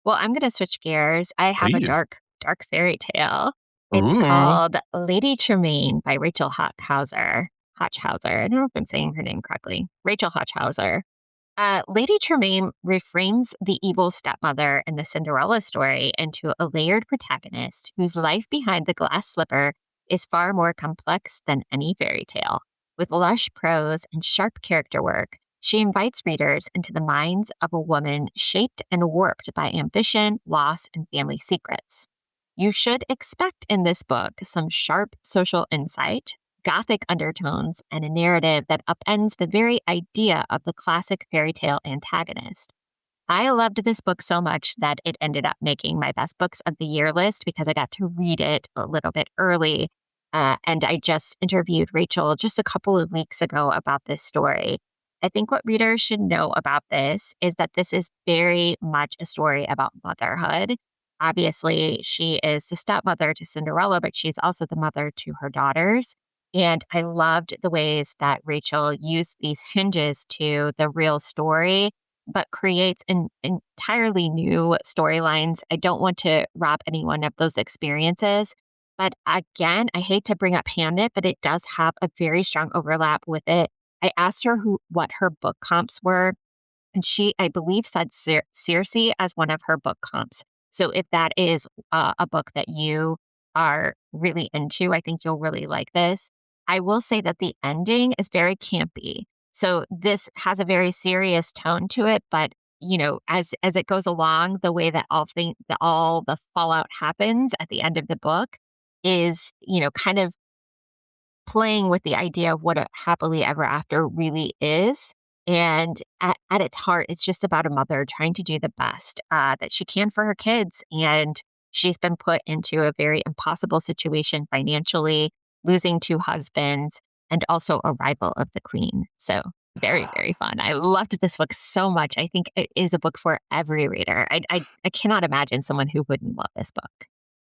[SPEAKER 2] Well, I'm gonna switch gears. I have a
[SPEAKER 1] Please.
[SPEAKER 2] dark fairy tale. It's
[SPEAKER 1] Ooh.
[SPEAKER 2] called Lady Tremaine by Rachel Hochhauser. Hochhauser. I don't know if I'm saying her name correctly. Rachel Hochhauser. Lady Tremaine reframes the evil stepmother in the Cinderella story into a layered protagonist whose life behind the glass slipper is far more complex than any fairy tale. With lush prose and sharp character work, she invites readers into the minds of a woman shaped and warped by ambition, loss, and family secrets. You should expect in this book some sharp social insight, gothic undertones, and a narrative that upends the very idea of the classic fairy tale antagonist. I loved this book so much that it ended up making my best books of the year list because I got to read it a little bit early. And I just interviewed Rachel just a couple of weeks ago about this story. I think what readers should know about this is that this is very much a story about motherhood. Obviously, she is the stepmother to Cinderella, but she's also the mother to her daughters. And I loved the ways that Rachel used these hinges to the real story, but creates entirely new storylines. I don't want to rob anyone of those experiences. But again, I hate to bring up Hamnet, but it does have a very strong overlap with it. I asked her what her book comps were, and she, I believe, said Circe as one of her book comps. So if that is a book that you are really into, I think you'll really like this. I will say that the ending is very campy. So this has a very serious tone to it, but as it goes along, the way that all the fallout happens at the end of the book is, kind of playing with the idea of what a happily ever after really is. And at its heart, it's just about a mother trying to do the best that she can for her kids. And she's been put into a very impossible situation financially, losing two husbands, and also a rival of the queen. So very, very fun. I loved this book so much. I think it is a book for every reader. I cannot imagine someone who wouldn't love this book.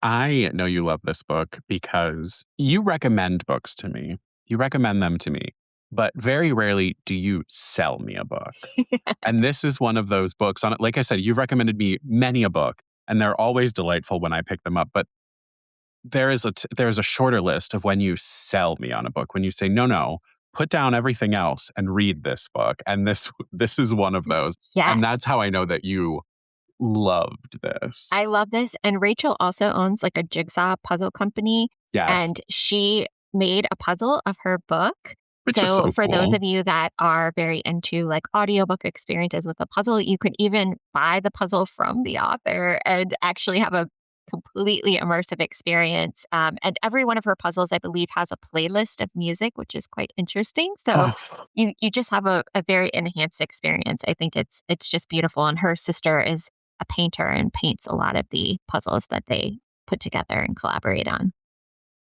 [SPEAKER 1] I know you love this book because you recommend books to me. You recommend them to me, but very rarely do you sell me a book. And this is one of those books. Like I said, you've recommended me many a book, and they're always delightful when I pick them up. But there's a shorter list of when you sell me on a book. When you say, no, put down everything else and read this book. And this is one of those. And
[SPEAKER 2] Yes.
[SPEAKER 1] that's how I know that you loved this.
[SPEAKER 2] I love this. And Rachel also owns like a jigsaw puzzle company.
[SPEAKER 1] Yes,
[SPEAKER 2] And she made a puzzle of her book.
[SPEAKER 1] which is
[SPEAKER 2] So
[SPEAKER 1] so
[SPEAKER 2] for those
[SPEAKER 1] cool.
[SPEAKER 2] of you that are very into like audiobook experiences with a puzzle, you could even buy the puzzle from the author and actually have a completely immersive experience. And every one of her puzzles, I believe, has a playlist of music, which is quite interesting. So
[SPEAKER 1] Oh,
[SPEAKER 2] you just have a very enhanced experience. I think it's just beautiful. And her sister is a painter and paints a lot of the puzzles that they put together and collaborate on.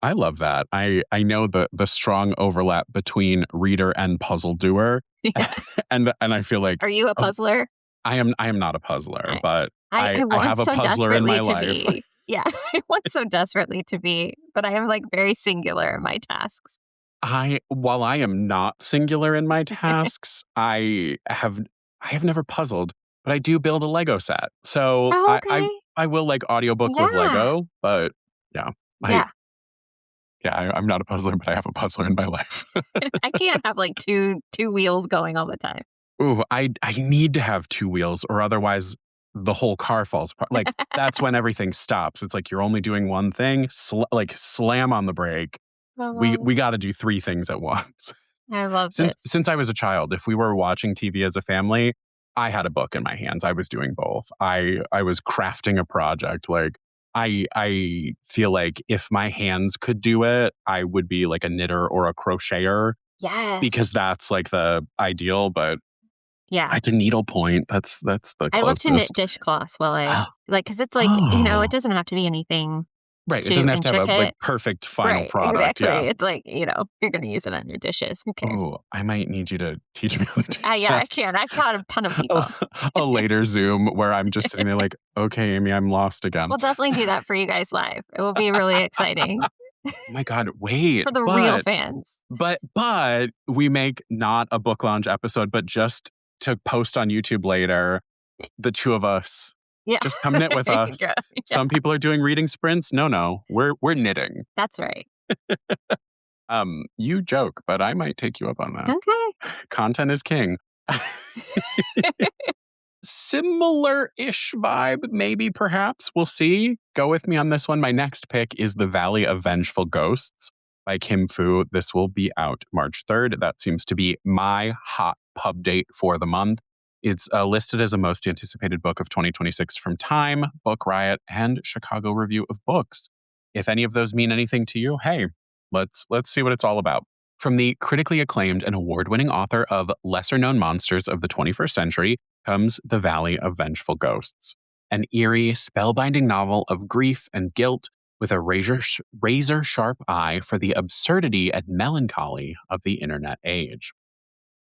[SPEAKER 1] I love that. I know the strong overlap between reader and puzzle doer.
[SPEAKER 2] Yeah.
[SPEAKER 1] And I feel like
[SPEAKER 2] Are you a
[SPEAKER 1] oh,
[SPEAKER 2] puzzler?
[SPEAKER 1] I am not a puzzler,
[SPEAKER 2] I,
[SPEAKER 1] but
[SPEAKER 2] I
[SPEAKER 1] I have
[SPEAKER 2] want
[SPEAKER 1] a
[SPEAKER 2] so
[SPEAKER 1] puzzler in
[SPEAKER 2] desperately
[SPEAKER 1] my
[SPEAKER 2] to
[SPEAKER 1] life.
[SPEAKER 2] be. Yeah, I want so desperately to be, but I am like very singular in my tasks.
[SPEAKER 1] While I am not singular in my tasks, I have never puzzled, but I do build a Lego set. So
[SPEAKER 2] Oh, okay.
[SPEAKER 1] I will like audiobook with
[SPEAKER 2] Yeah.
[SPEAKER 1] Lego, but yeah. I
[SPEAKER 2] Yeah.
[SPEAKER 1] I'm not a puzzler, but I have a puzzler in my life.
[SPEAKER 2] I can't have like two wheels going all the time.
[SPEAKER 1] Ooh, I need to have 2 wheels or otherwise the whole car falls apart. Like, that's when everything stops. It's like you're only doing one thing, slam on the brake.
[SPEAKER 2] Oh,
[SPEAKER 1] We gotta do 3 things at once.
[SPEAKER 2] I love this.
[SPEAKER 1] Since I was a child, if we were watching TV as a family, I had a book in my hands. I was doing both. I was crafting a project. Like, I feel like if my hands could do it, I would be like a knitter or a crocheter
[SPEAKER 2] Yes.
[SPEAKER 1] because that's like the ideal, but
[SPEAKER 2] Yeah.
[SPEAKER 1] I can needlepoint. That's the
[SPEAKER 2] I love to knit
[SPEAKER 1] closest.
[SPEAKER 2] dishcloths while I like, because it's like, it
[SPEAKER 1] Oh,
[SPEAKER 2] doesn't have to be anything
[SPEAKER 1] right. It
[SPEAKER 2] too
[SPEAKER 1] doesn't have to have a, like,
[SPEAKER 2] intricate.
[SPEAKER 1] perfect final
[SPEAKER 2] Right,
[SPEAKER 1] product.
[SPEAKER 2] exactly.
[SPEAKER 1] Yeah.
[SPEAKER 2] It's like, you're gonna use it on your dishes. Who cares?
[SPEAKER 1] Oh, I might need you to teach me how to do
[SPEAKER 2] Yeah, I
[SPEAKER 1] that.
[SPEAKER 2] can. I've taught a ton of
[SPEAKER 1] A
[SPEAKER 2] people.
[SPEAKER 1] a later Zoom where I'm just sitting there like, "Okay, Amy, I'm lost again."
[SPEAKER 2] We'll definitely do that for you guys live. It will be really exciting
[SPEAKER 1] Oh my god, wait,
[SPEAKER 2] for the real fans.
[SPEAKER 1] but we make not a book lounge episode, but just to post on YouTube later, the 2 of us,
[SPEAKER 2] Yeah.
[SPEAKER 1] just come knit with
[SPEAKER 2] There you go.
[SPEAKER 1] us.
[SPEAKER 2] Yeah,
[SPEAKER 1] Some people are doing reading sprints. No, we're knitting.
[SPEAKER 2] that's right.
[SPEAKER 1] You joke, but I might take you up on that.
[SPEAKER 2] Okay.
[SPEAKER 1] Content is king. Similar-ish vibe, maybe, perhaps. We'll see. Go with me on this one. My next pick is The Valley of Vengeful Ghosts by Kim Fu. This will be out March 3rd. That seems to be my hot pub date for the month. It's listed as a most anticipated book of 2026 from Time, Book Riot, and Chicago Review of Books. If any of those mean anything to you, hey, let's see what it's all about. From the critically acclaimed and award-winning author of lesser-known monsters of the 21st century comes The Valley of Vengeful Ghosts, an eerie, spellbinding novel of grief and guilt with a razor-sharp eye for the absurdity and melancholy of the internet age.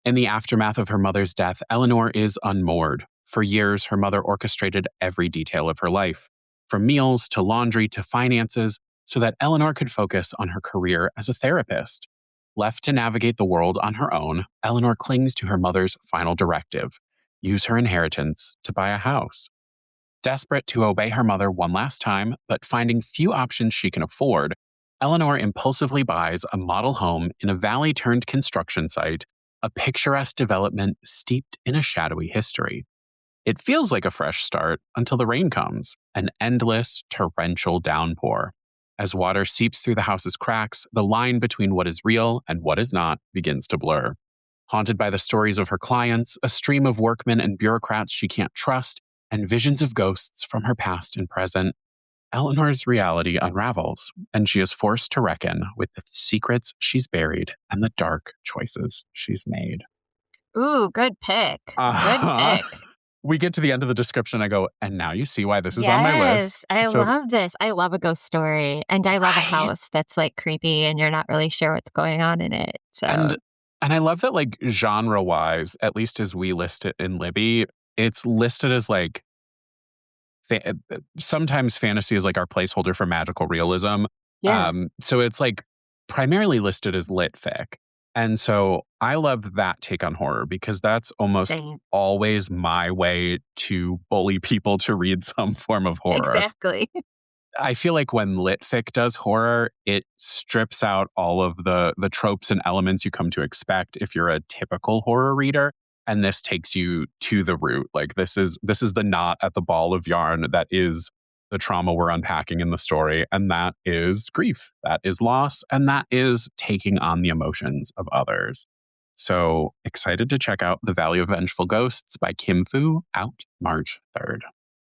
[SPEAKER 1] In the aftermath of her mother's death, Eleanor is unmoored. For years, her mother orchestrated every detail of her life, from meals to laundry to finances, so that Eleanor could focus on her career as a therapist. Left to navigate the world on her own, Eleanor clings to her mother's final directive: use her inheritance to buy a house. Desperate to obey her mother one last time, but finding few options she can afford, Eleanor impulsively buys a model home in a valley turned construction site, a picturesque development steeped in a shadowy history. It feels like a fresh start until the rain comes, an endless, torrential downpour. As water seeps through the house's cracks, the line between what is real and what is not begins to blur. Haunted by the stories of her clients, a stream of workmen and bureaucrats she can't trust, and visions of ghosts from her past and present, Eleanor's reality unravels, and she is forced to reckon with the secrets she's buried and the dark choices she's made.
[SPEAKER 2] Ooh, good pick. Good
[SPEAKER 1] Uh-huh.
[SPEAKER 2] pick.
[SPEAKER 1] We get to the end of the description, I go, and now you see why this is on my list.
[SPEAKER 2] Yes, I
[SPEAKER 1] So,
[SPEAKER 2] love this. I love a ghost story, and I love a
[SPEAKER 1] right?
[SPEAKER 2] house that's, like, creepy and you're not really sure what's going on in it, so
[SPEAKER 1] And and I love that, like, genre-wise, at least as we list it in Libby, it's listed as, like, sometimes fantasy is, like, our placeholder for magical realism.
[SPEAKER 2] yeah,
[SPEAKER 1] So it's, like, primarily listed as lit fic. And so I love that take on horror because that's almost
[SPEAKER 2] same.
[SPEAKER 1] always my way to bully people to read some form of horror.
[SPEAKER 2] Exactly.
[SPEAKER 1] I feel like when lit fic does horror, it strips out all of the tropes and elements you come to expect if you're a typical horror reader. And this takes you to the root. Like this is the knot at the ball of yarn that is the trauma we're unpacking in the story. And that is grief. That is loss. And that is taking on the emotions of others. So excited to check out The Valley of Vengeful Ghosts by Kim Fu, out March 3rd.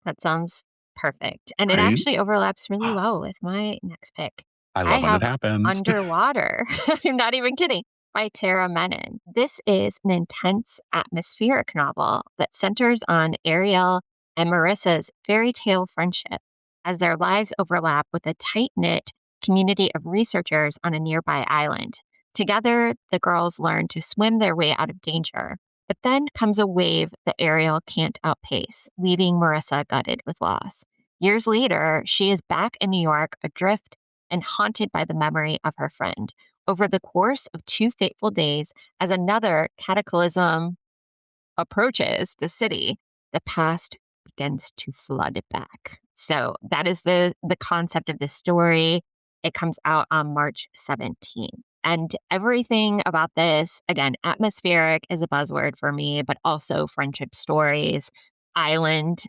[SPEAKER 2] That sounds perfect, and it
[SPEAKER 1] Right?
[SPEAKER 2] actually overlaps really well with my next pick.
[SPEAKER 1] I
[SPEAKER 2] I
[SPEAKER 1] love when it
[SPEAKER 2] have
[SPEAKER 1] happens.
[SPEAKER 2] Underwater. I'm not even kidding, by Tara Menon. This is an intense atmospheric novel that centers on Ariel and Marissa's fairy tale friendship as their lives overlap with a tight-knit community of researchers on a nearby island. Together, the girls learn to swim their way out of danger. But then comes a wave that Ariel can't outpace, leaving Marissa gutted with loss. Years later, she is back in New York, adrift and haunted by the memory of her friend. Over the course of 2 fateful days, as another cataclysm approaches the city, the past begins to flood back. So that is the concept of this story. It comes out on March 17th. And everything about this, again, atmospheric is a buzzword for me, but also friendship stories, island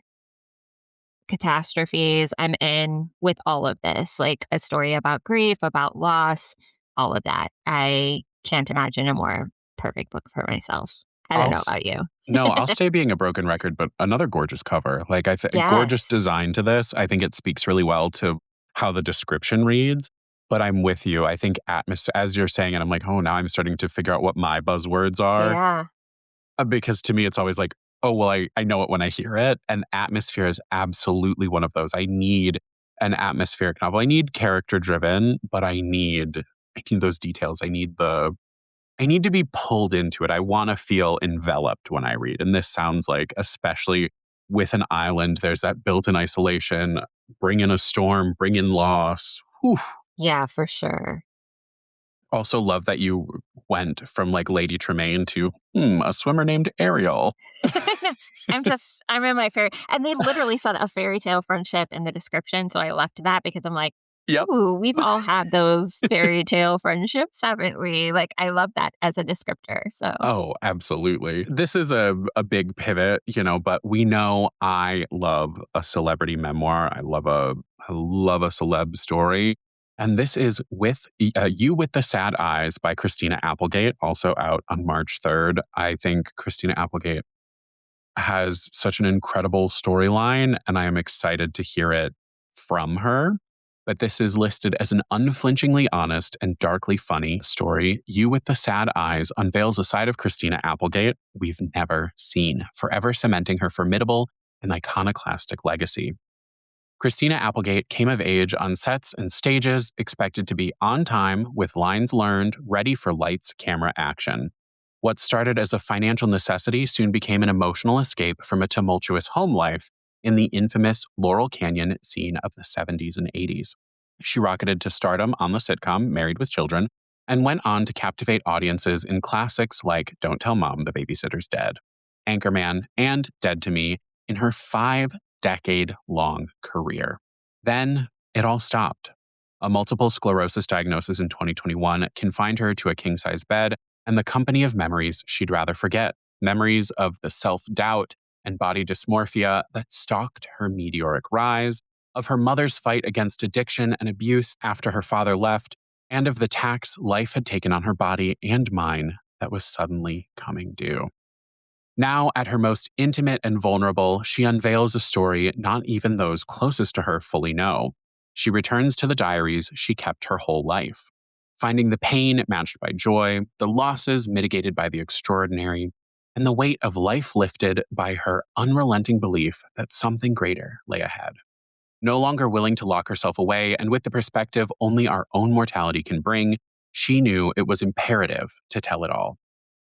[SPEAKER 2] catastrophes. I'm in with all of this, like a story about grief, about loss, all of that. I can't imagine a more perfect book for myself. I don't
[SPEAKER 1] I'll
[SPEAKER 2] know
[SPEAKER 1] s
[SPEAKER 2] about you.
[SPEAKER 1] No, I'll stay being a broken record, but another gorgeous cover. Like, gorgeous
[SPEAKER 2] Yes.
[SPEAKER 1] design to this. I think it speaks really well to how the description reads, but I'm with you. I think as you're saying it, I'm like, "Oh, now I'm starting to figure out what my buzzwords are."
[SPEAKER 2] Yeah.
[SPEAKER 1] Because to me, it's always like, "Oh, well, I know it when I hear it," and atmosphere is absolutely one of those. I need an atmospheric novel. I need character driven, but I need those details. I need to be pulled into it. I want to feel enveloped when I read. And this sounds like, especially with an island, there's that built in isolation, bring in a storm, bring in loss. Whew.
[SPEAKER 2] Yeah, for sure.
[SPEAKER 1] Also, love that you went from like Lady Tremaine to a swimmer named Ariel.
[SPEAKER 2] I know. I'm in my fairy, and they literally said a fairy tale friendship in the description. So I left that because I'm like,
[SPEAKER 1] Yep.
[SPEAKER 2] ooh, we've all had those fairy tale friendships, haven't we? Like, I love that as a descriptor. So,
[SPEAKER 1] Oh, absolutely. This is a big pivot, but we know I love a celebrity memoir. I love a celeb story. And this is with You with the Sad Eyes by Christina Applegate, also out on March 3rd. I think Christina Applegate has such an incredible storyline, and I am excited to hear it from her. But this is listed as an unflinchingly honest and darkly funny story. You with the Sad Eyes unveils a side of Christina Applegate we've never seen, forever cementing her formidable and iconoclastic legacy. Christina Applegate came of age on sets and stages, expected to be on time with lines learned, ready for lights, camera, action. What started as a financial necessity soon became an emotional escape from a tumultuous home life in the infamous Laurel Canyon scene of the 70s and 80s. She rocketed to stardom on the sitcom Married with Children and went on to captivate audiences in classics like Don't Tell Mom the Babysitter's Dead, Anchorman, and Dead to Me in her 5-decade-long career. Then it all stopped. A multiple sclerosis diagnosis in 2021 confined her to a king-size bed and the company of memories she'd rather forget, memories of the self-doubt and body dysmorphia that stalked her meteoric rise, of her mother's fight against addiction and abuse after her father left, and of the tax life had taken on her body and mine that was suddenly coming due. Now, at her most intimate and vulnerable, she unveils a story not even those closest to her fully know. She returns to the diaries she kept her whole life, finding the pain matched by joy, the losses mitigated by the extraordinary, and the weight of life lifted by her unrelenting belief that something greater lay ahead. No longer willing to lock herself away, and with the perspective only our own mortality can bring, she knew it was imperative to tell it all.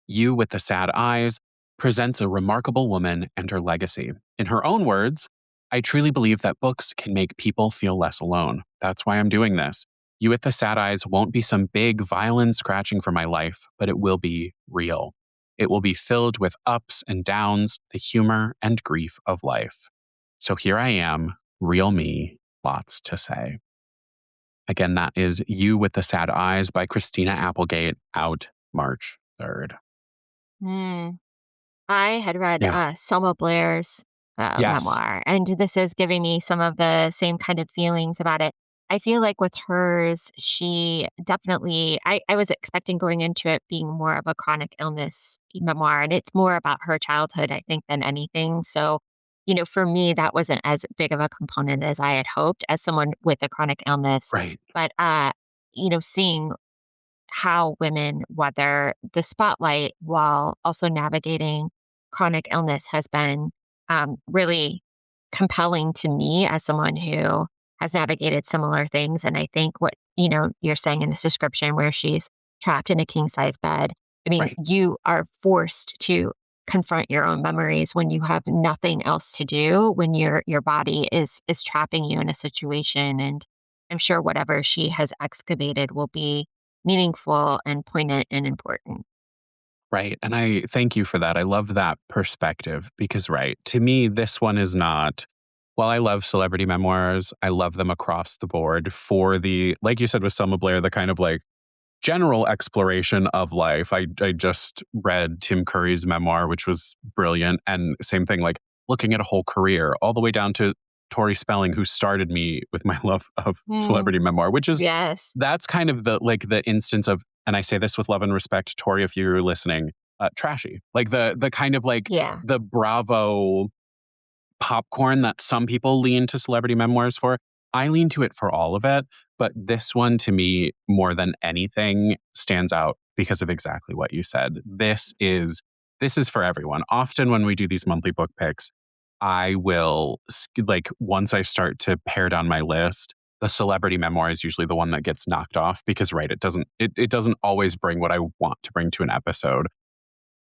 [SPEAKER 1] You with the Sad Eyes presents a remarkable woman and her legacy. In her own words, I truly believe that books can make people feel less alone. That's why I'm doing this. You with the Sad Eyes won't be some big violin scratching for my life, but it will be real. It will be filled with ups and downs, the humor and grief of life. So here I am, real me, lots to say. Again, that is You with the Sad Eyes by Christina Applegate, out March 3rd.
[SPEAKER 2] Hmm. I had read
[SPEAKER 1] Yeah.
[SPEAKER 2] Selma Blair's
[SPEAKER 1] Yes.
[SPEAKER 2] memoir, and this is giving me some of the same kind of feelings about it. I feel like with hers, she definitely, I was expecting going into it being more of a chronic illness memoir, and it's more about her childhood, I think, than anything. So, for me, that wasn't as big of a component as I had hoped as someone with a chronic illness.
[SPEAKER 1] Right.
[SPEAKER 2] But, seeing how women weather the spotlight while also navigating chronic illness has been really compelling to me as someone who has navigated similar things. And I think what you're saying in this description, where she's trapped in a king size bed. I mean,
[SPEAKER 1] Right.
[SPEAKER 2] you are forced to confront your own memories when you have nothing else to do, when your body is trapping you in a situation. And I'm sure whatever she has excavated will be meaningful and poignant and important.
[SPEAKER 1] Right. And I thank you for that. I love that perspective because, right, to me, this one is not, while I love celebrity memoirs, I love them across the board for the, like you said with Selma Blair, the kind of like general exploration of life. I just read Tim Curry's memoir, which was brilliant. And same thing, like looking at a whole career, all the way down to Tori Spelling, who started me with my love of
[SPEAKER 2] Mm,
[SPEAKER 1] celebrity memoir, which is
[SPEAKER 2] yes.
[SPEAKER 1] that's kind of the instance of, and I say this with love and respect, Tori, if you're listening, trashy. Like the kind of like
[SPEAKER 2] Yeah.
[SPEAKER 1] the Bravo popcorn that some people lean to celebrity memoirs for. I lean to it for all of it, but this one to me, more than anything, stands out because of exactly what you said. This is for everyone. Often when we do these monthly book picks, I will like once I start to pare down my list, the celebrity memoir is usually the one that gets knocked off because right, it doesn't always bring what I want to bring to an episode,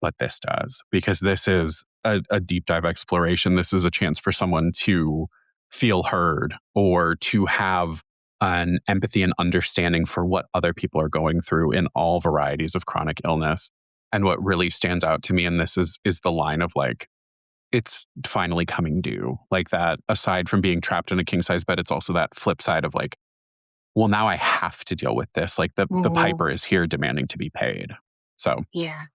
[SPEAKER 1] but this does because this is a deep dive exploration. This is a chance for someone to feel heard or to have an empathy and understanding for what other people are going through in all varieties of chronic illness. And what really stands out to me in this is the line of like, it's finally coming due. Like that, aside from being trapped in a king size bed, it's also that flip side of like, well, now I have to deal with this. Like the
[SPEAKER 2] Hmm.
[SPEAKER 1] piper is here demanding to be paid. So
[SPEAKER 2] Yeah.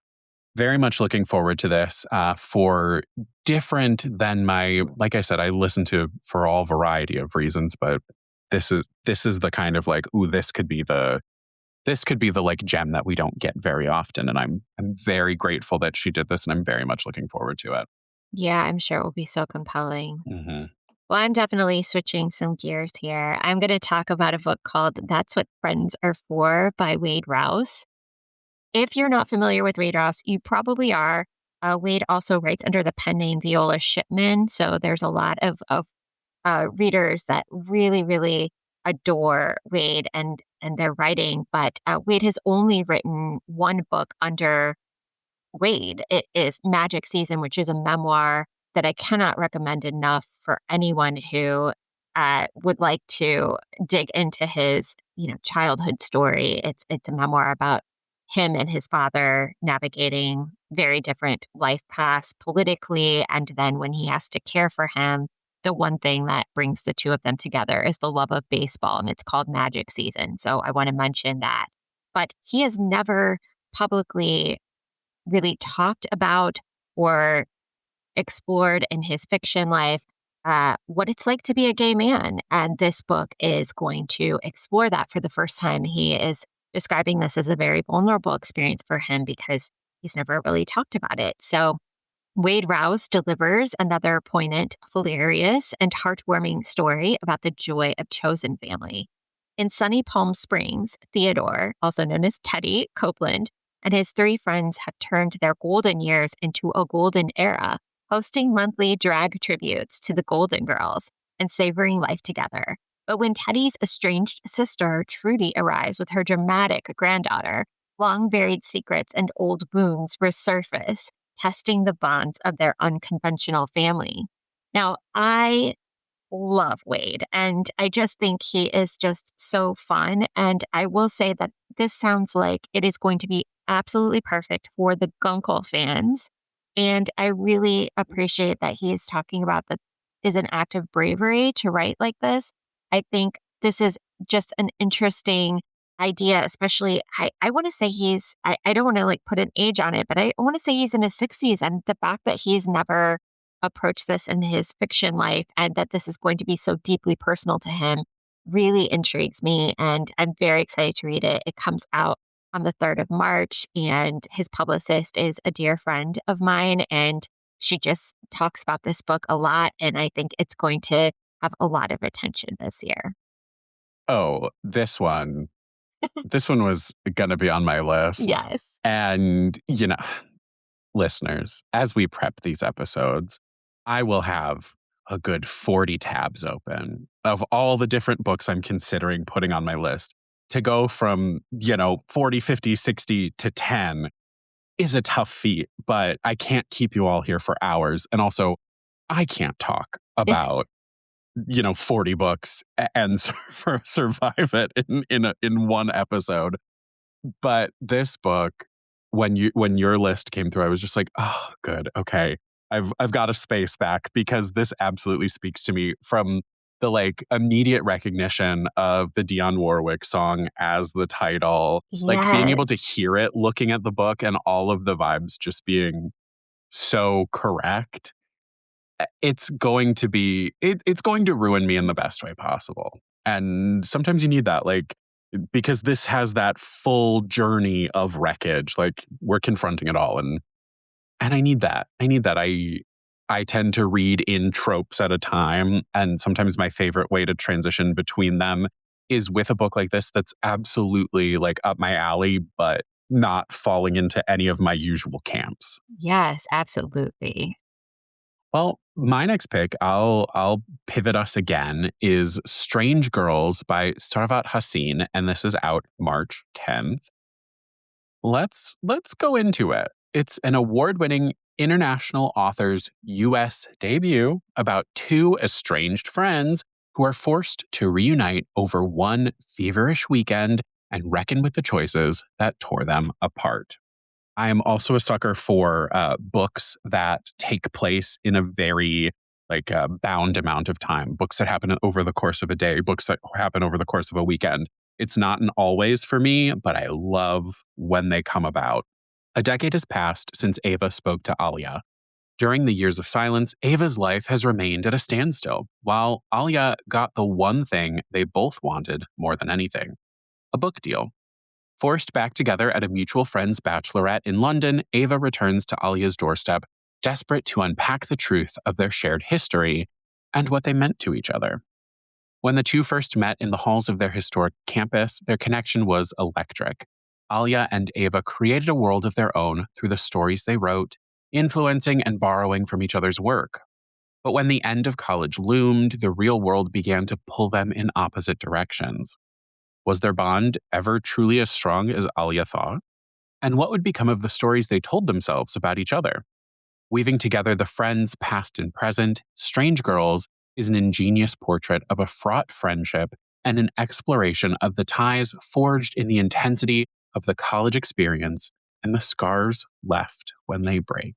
[SPEAKER 1] very much looking forward to this for different than my, like I said, I listen to for all variety of reasons, but this is the kind of like, ooh, this could be the like gem that we don't get very often. And I'm very grateful that she did this and I'm very much looking forward to it.
[SPEAKER 2] Yeah, I'm sure it will be so compelling.
[SPEAKER 1] Hmm.
[SPEAKER 2] Well, I'm definitely switching some gears here. I'm going to talk about a book called That's What Friends Are For by Wade Rouse. If you're not familiar with Wade Rouse, you probably are. Wade also writes under the pen name Viola Shipman. So there's a lot of readers that really, really adore Wade and their writing. But Wade has only written one book under Wade. It is Magic Season, which is a memoir that I cannot recommend enough for anyone who would like to dig into his, childhood story. It's a memoir about him and his father navigating very different life paths politically, and then when he has to care for him, the one thing that brings the two of them together is the love of baseball, and it's called Magic Season. So I want to mention that. But he has never publicly really talked about or explored in his fiction life what it's like to be a gay man. And this book is going to explore that for the first time. He is describing this as a very vulnerable experience for him because he's never really talked about it. So Wade Rouse delivers another poignant, hilarious, and heartwarming story about the joy of chosen family. In sunny Palm Springs, Theodore, also known as Teddy Copeland, and his three friends have turned their golden years into a golden era, hosting monthly drag tributes to the Golden Girls and savoring life together. But when Teddy's estranged sister, Trudy, arrives with her dramatic granddaughter, long buried secrets and old wounds resurface, testing the bonds of their unconventional family. Now, I love Wade, and I just think he is just so fun. And I will say that this sounds like it is going to be absolutely perfect for the Guncle fans. And I really appreciate that he is talking about that is an act of bravery to write like this. I think this is just an interesting idea, especially I want to say I don't want to like put an age on it, but I want to say he's in his 60s, and the fact that he's never approached this in his fiction life and that this is going to be so deeply personal to him really intrigues me, and I'm very excited to read it. It comes out on the 3rd of March, and his publicist is a dear friend of mine, and she just talks about this book a lot, and I think it's going to have a lot of attention this year.
[SPEAKER 1] Oh, this one was going to be on my list.
[SPEAKER 2] Yes.
[SPEAKER 1] And, listeners, as we prep these episodes, I will have a good 40 tabs open of all the different books I'm considering putting on my list. To go from, 40, 50, 60 to 10 is a tough feat, but I can't keep you all here for hours. And also, I can't talk about 40 books and survive it in one episode. But this book, when your list came through, I was just like, oh, good, okay. I've got a space back, because this absolutely speaks to me, from the like immediate recognition of the Dionne Warwick song as the title, like being able to
[SPEAKER 2] Yes.
[SPEAKER 1] hear it, looking at the book, and all of the vibes just being so correct. It's going to ruin me in the best way possible. And sometimes you need that, like, because this has that full journey of wreckage, like we're confronting it all. And I need that. I tend to read in tropes at a time. And sometimes my favorite way to transition between them is with a book like this that's absolutely like up my alley, but not falling into any of my usual camps.
[SPEAKER 2] Yes, absolutely.
[SPEAKER 1] Well, my next pick, I'll pivot us again, is Strange Girls by Sarvat Hassin, and this is out March 10th. Let's go into it. It's an award-winning international author's US debut about two estranged friends who are forced to reunite over one feverish weekend and reckon with the choices that tore them apart. I am also a sucker for books that take place in a very bound amount of time. Books that happen over the course of a day. Books that happen over the course of a weekend. It's not an always for me, but I love when they come about. A decade has passed since Ava spoke to Alia. During the years of silence, Ava's life has remained at a standstill, while Alia got the one thing they both wanted more than anything: a book deal. Forced back together at a mutual friend's bachelorette in London, Ava returns to Alia's doorstep, desperate to unpack the truth of their shared history and what they meant to each other. When the two first met in the halls of their historic campus, their connection was electric. Alia and Ava created a world of their own through the stories they wrote, influencing and borrowing from each other's work. But when the end of college loomed, the real world began to pull them in opposite directions. Was their bond ever truly as strong as Alia thought? And what would become of the stories they told themselves about each other? Weaving together the friends past and present, Strange Girls is an ingenious portrait of a fraught friendship and an exploration of the ties forged in the intensity of the college experience and the scars left when they break.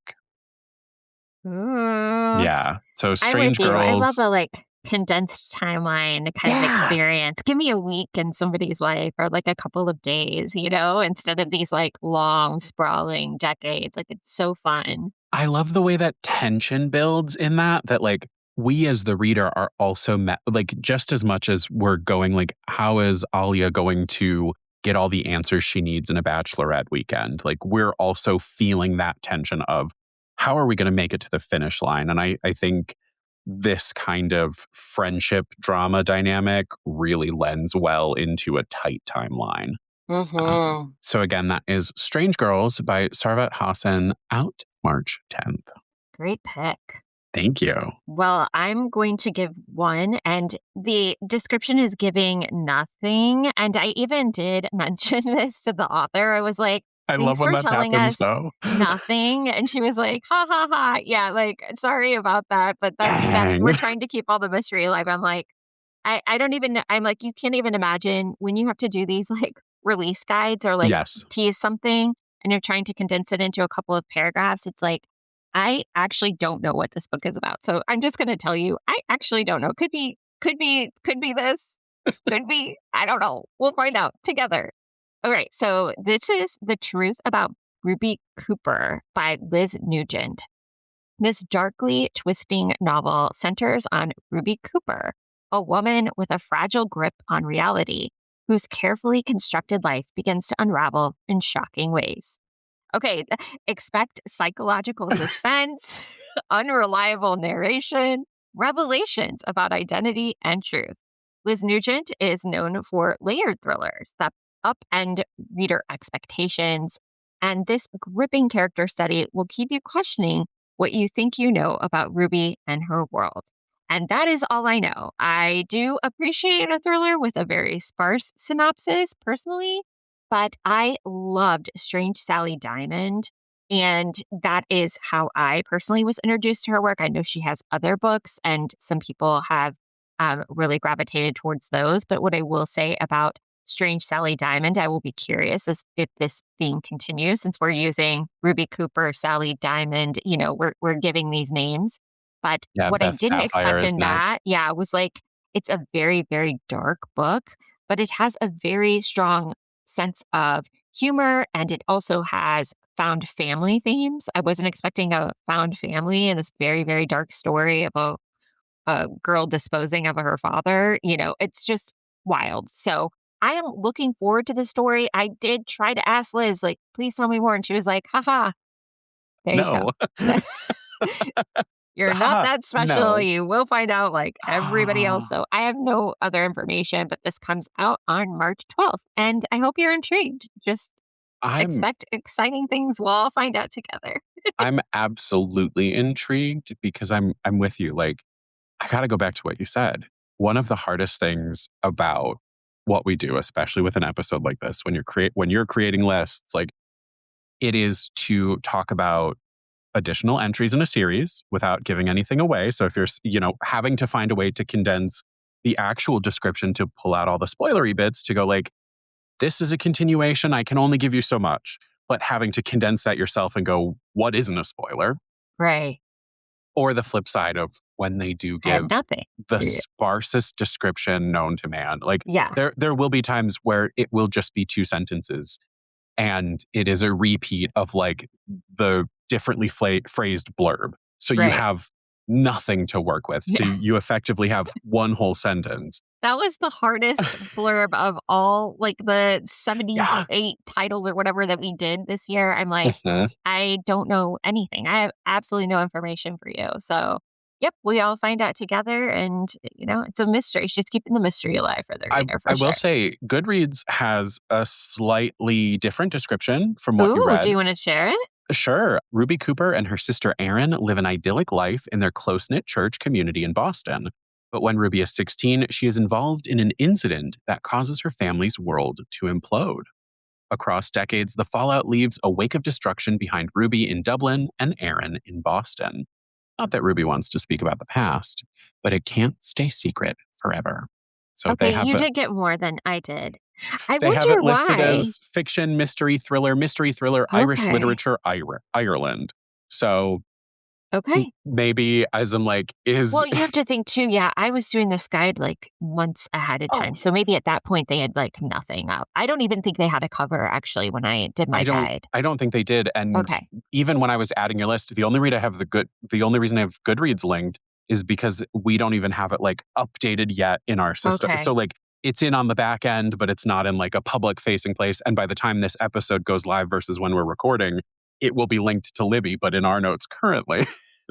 [SPEAKER 2] Ooh.
[SPEAKER 1] Yeah. So
[SPEAKER 2] I'm with
[SPEAKER 1] Strange
[SPEAKER 2] you. I love
[SPEAKER 1] Girls.
[SPEAKER 2] a condensed timeline kind of
[SPEAKER 1] Yeah.
[SPEAKER 2] experience. Give me a week in somebody's life or a couple of days, instead of these long sprawling decades. It's so fun.
[SPEAKER 1] I love the way that tension builds in that like we as the reader are also like just as much as we're going like, how is Alia going to get all the answers she needs in a bachelorette weekend? Like we're also feeling that tension of how are we going to make it to the finish line? And I think this kind of friendship drama dynamic really lends well into a tight timeline.
[SPEAKER 2] Hmm.
[SPEAKER 1] So again, that is Strange Girls by Sarvat Hassan, out March 10th.
[SPEAKER 2] Great pick.
[SPEAKER 1] Thank you.
[SPEAKER 2] Well, I'm going to give one, and the description is giving nothing. And I even did mention this to the author. I was like,
[SPEAKER 1] I love
[SPEAKER 2] thanks
[SPEAKER 1] when
[SPEAKER 2] for
[SPEAKER 1] that
[SPEAKER 2] telling
[SPEAKER 1] happens
[SPEAKER 2] us
[SPEAKER 1] though.
[SPEAKER 2] nothing. And she was like, ha ha ha. Yeah, sorry about that. But that
[SPEAKER 1] Dang.
[SPEAKER 2] we're trying to keep all the mystery alive. I'm like, I don't even know. I'm like, you can't even imagine when you have to do these release guides or
[SPEAKER 1] Yes.
[SPEAKER 2] tease something and you're trying to condense it into a couple of paragraphs. It's like, I actually don't know what this book is about. So I'm just going to tell you, I actually don't know. Could be this. Could be. I don't know. We'll find out together. All right. So this is The Truth About Ruby Cooper by Liz Nugent. This darkly twisting novel centers on Ruby Cooper, a woman with a fragile grip on reality, whose carefully constructed life begins to unravel in shocking ways. Okay, expect psychological suspense, unreliable narration, revelations about identity and truth. Liz Nugent is known for layered thrillers that upend reader expectations, and this gripping character study will keep you questioning what you think you know about Ruby and her world. And that is all I know. I do appreciate a thriller with a very sparse synopsis personally, but I loved Strange Sally Diamond. And that is how I personally was introduced to her work. I know she has other books, and some people have really gravitated towards those. But what I will say about Strange Sally Diamond, I will be curious as if this theme continues since we're using Ruby Cooper, Sally Diamond, we're giving these names. But
[SPEAKER 1] Yeah,
[SPEAKER 2] what I
[SPEAKER 1] Beth
[SPEAKER 2] didn't
[SPEAKER 1] Sapphire
[SPEAKER 2] expect
[SPEAKER 1] is
[SPEAKER 2] in
[SPEAKER 1] next.
[SPEAKER 2] that, yeah, was it's a very, very dark book, but it has a very strong sense of humor, and it also has found family themes. I wasn't expecting a found family in this very, very dark story of a girl disposing of her father. It's just wild. So I am looking forward to the story. I did try to ask Liz, please tell me more. And she was like, haha, there you
[SPEAKER 1] No.
[SPEAKER 2] go.
[SPEAKER 1] So,
[SPEAKER 2] You're not
[SPEAKER 1] haha,
[SPEAKER 2] that special.
[SPEAKER 1] no.
[SPEAKER 2] You will find out like everybody else. So I have no other information, but this comes out on March 12th. And I hope you're intrigued. Just
[SPEAKER 1] I'm
[SPEAKER 2] expect exciting things. We'll all find out together.
[SPEAKER 1] I'm absolutely intrigued because I'm with you. Like, I gotta go back to what you said. One of the hardest things about what we do, especially with an episode like this, when you're creating lists, like it is to talk about additional entries in a series without giving anything away. So if you're, having to find a way to condense the actual description to pull out all the spoilery bits to go like, this is a continuation. I can only give you so much. But having to condense that yourself and go, what isn't a spoiler?
[SPEAKER 2] Right.
[SPEAKER 1] Or the flip side of when they do
[SPEAKER 2] I have
[SPEAKER 1] give
[SPEAKER 2] nothing.
[SPEAKER 1] the
[SPEAKER 2] Yeah.
[SPEAKER 1] sparsest description known to man. Like
[SPEAKER 2] Yeah.
[SPEAKER 1] there will be times where it will just be two sentences and it is a repeat of like the differently phrased blurb. So you
[SPEAKER 2] Right.
[SPEAKER 1] have nothing to work with. So
[SPEAKER 2] Yeah.
[SPEAKER 1] you effectively have one whole sentence.
[SPEAKER 2] That was the hardest blurb of all, the
[SPEAKER 1] Yeah.
[SPEAKER 2] 78 titles or whatever that we did this year. I'm like,
[SPEAKER 1] Mhm.
[SPEAKER 2] I don't know anything. I have absolutely no information for you. So, yep, we all find out together. And, it's a mystery. She's keeping the mystery alive for the reader,
[SPEAKER 1] I
[SPEAKER 2] for
[SPEAKER 1] will
[SPEAKER 2] sure.
[SPEAKER 1] say Goodreads has a slightly different description from what you
[SPEAKER 2] Ooh, do
[SPEAKER 1] read.
[SPEAKER 2] you want to share it?
[SPEAKER 1] Sure. Ruby Cooper and her sister Erin live an idyllic life in their close knit church community in Boston. But when Ruby is 16, she is involved in an incident that causes her family's world to implode. across decades, the fallout leaves a wake of destruction behind Ruby in Dublin and Aaron in Boston. Not that Ruby wants to speak about the past, but it can't stay secret forever. So
[SPEAKER 2] Okay, you did get more than I did. I
[SPEAKER 1] they have it
[SPEAKER 2] wonder
[SPEAKER 1] listed
[SPEAKER 2] why.
[SPEAKER 1] as fiction, mystery thriller, Irish
[SPEAKER 2] Okay.
[SPEAKER 1] literature, Ireland. So
[SPEAKER 2] Okay.
[SPEAKER 1] maybe as I'm like, is
[SPEAKER 2] Well, you have to think too. Yeah, I was doing this guide like months ahead of
[SPEAKER 1] oh,
[SPEAKER 2] time. So maybe at that point they had like nothing up. I don't even think they had a cover actually when I did my guide.
[SPEAKER 1] I don't think they did. And
[SPEAKER 2] Okay.
[SPEAKER 1] even when I was adding your list, the only reason I have Goodreads linked is because we don't even have it like updated yet in our system. So
[SPEAKER 2] Okay.
[SPEAKER 1] like it's in on the back end, but it's not in like a public facing place. And by the time this episode goes live versus when we're recording, it will be linked to Libby, but in our notes currently.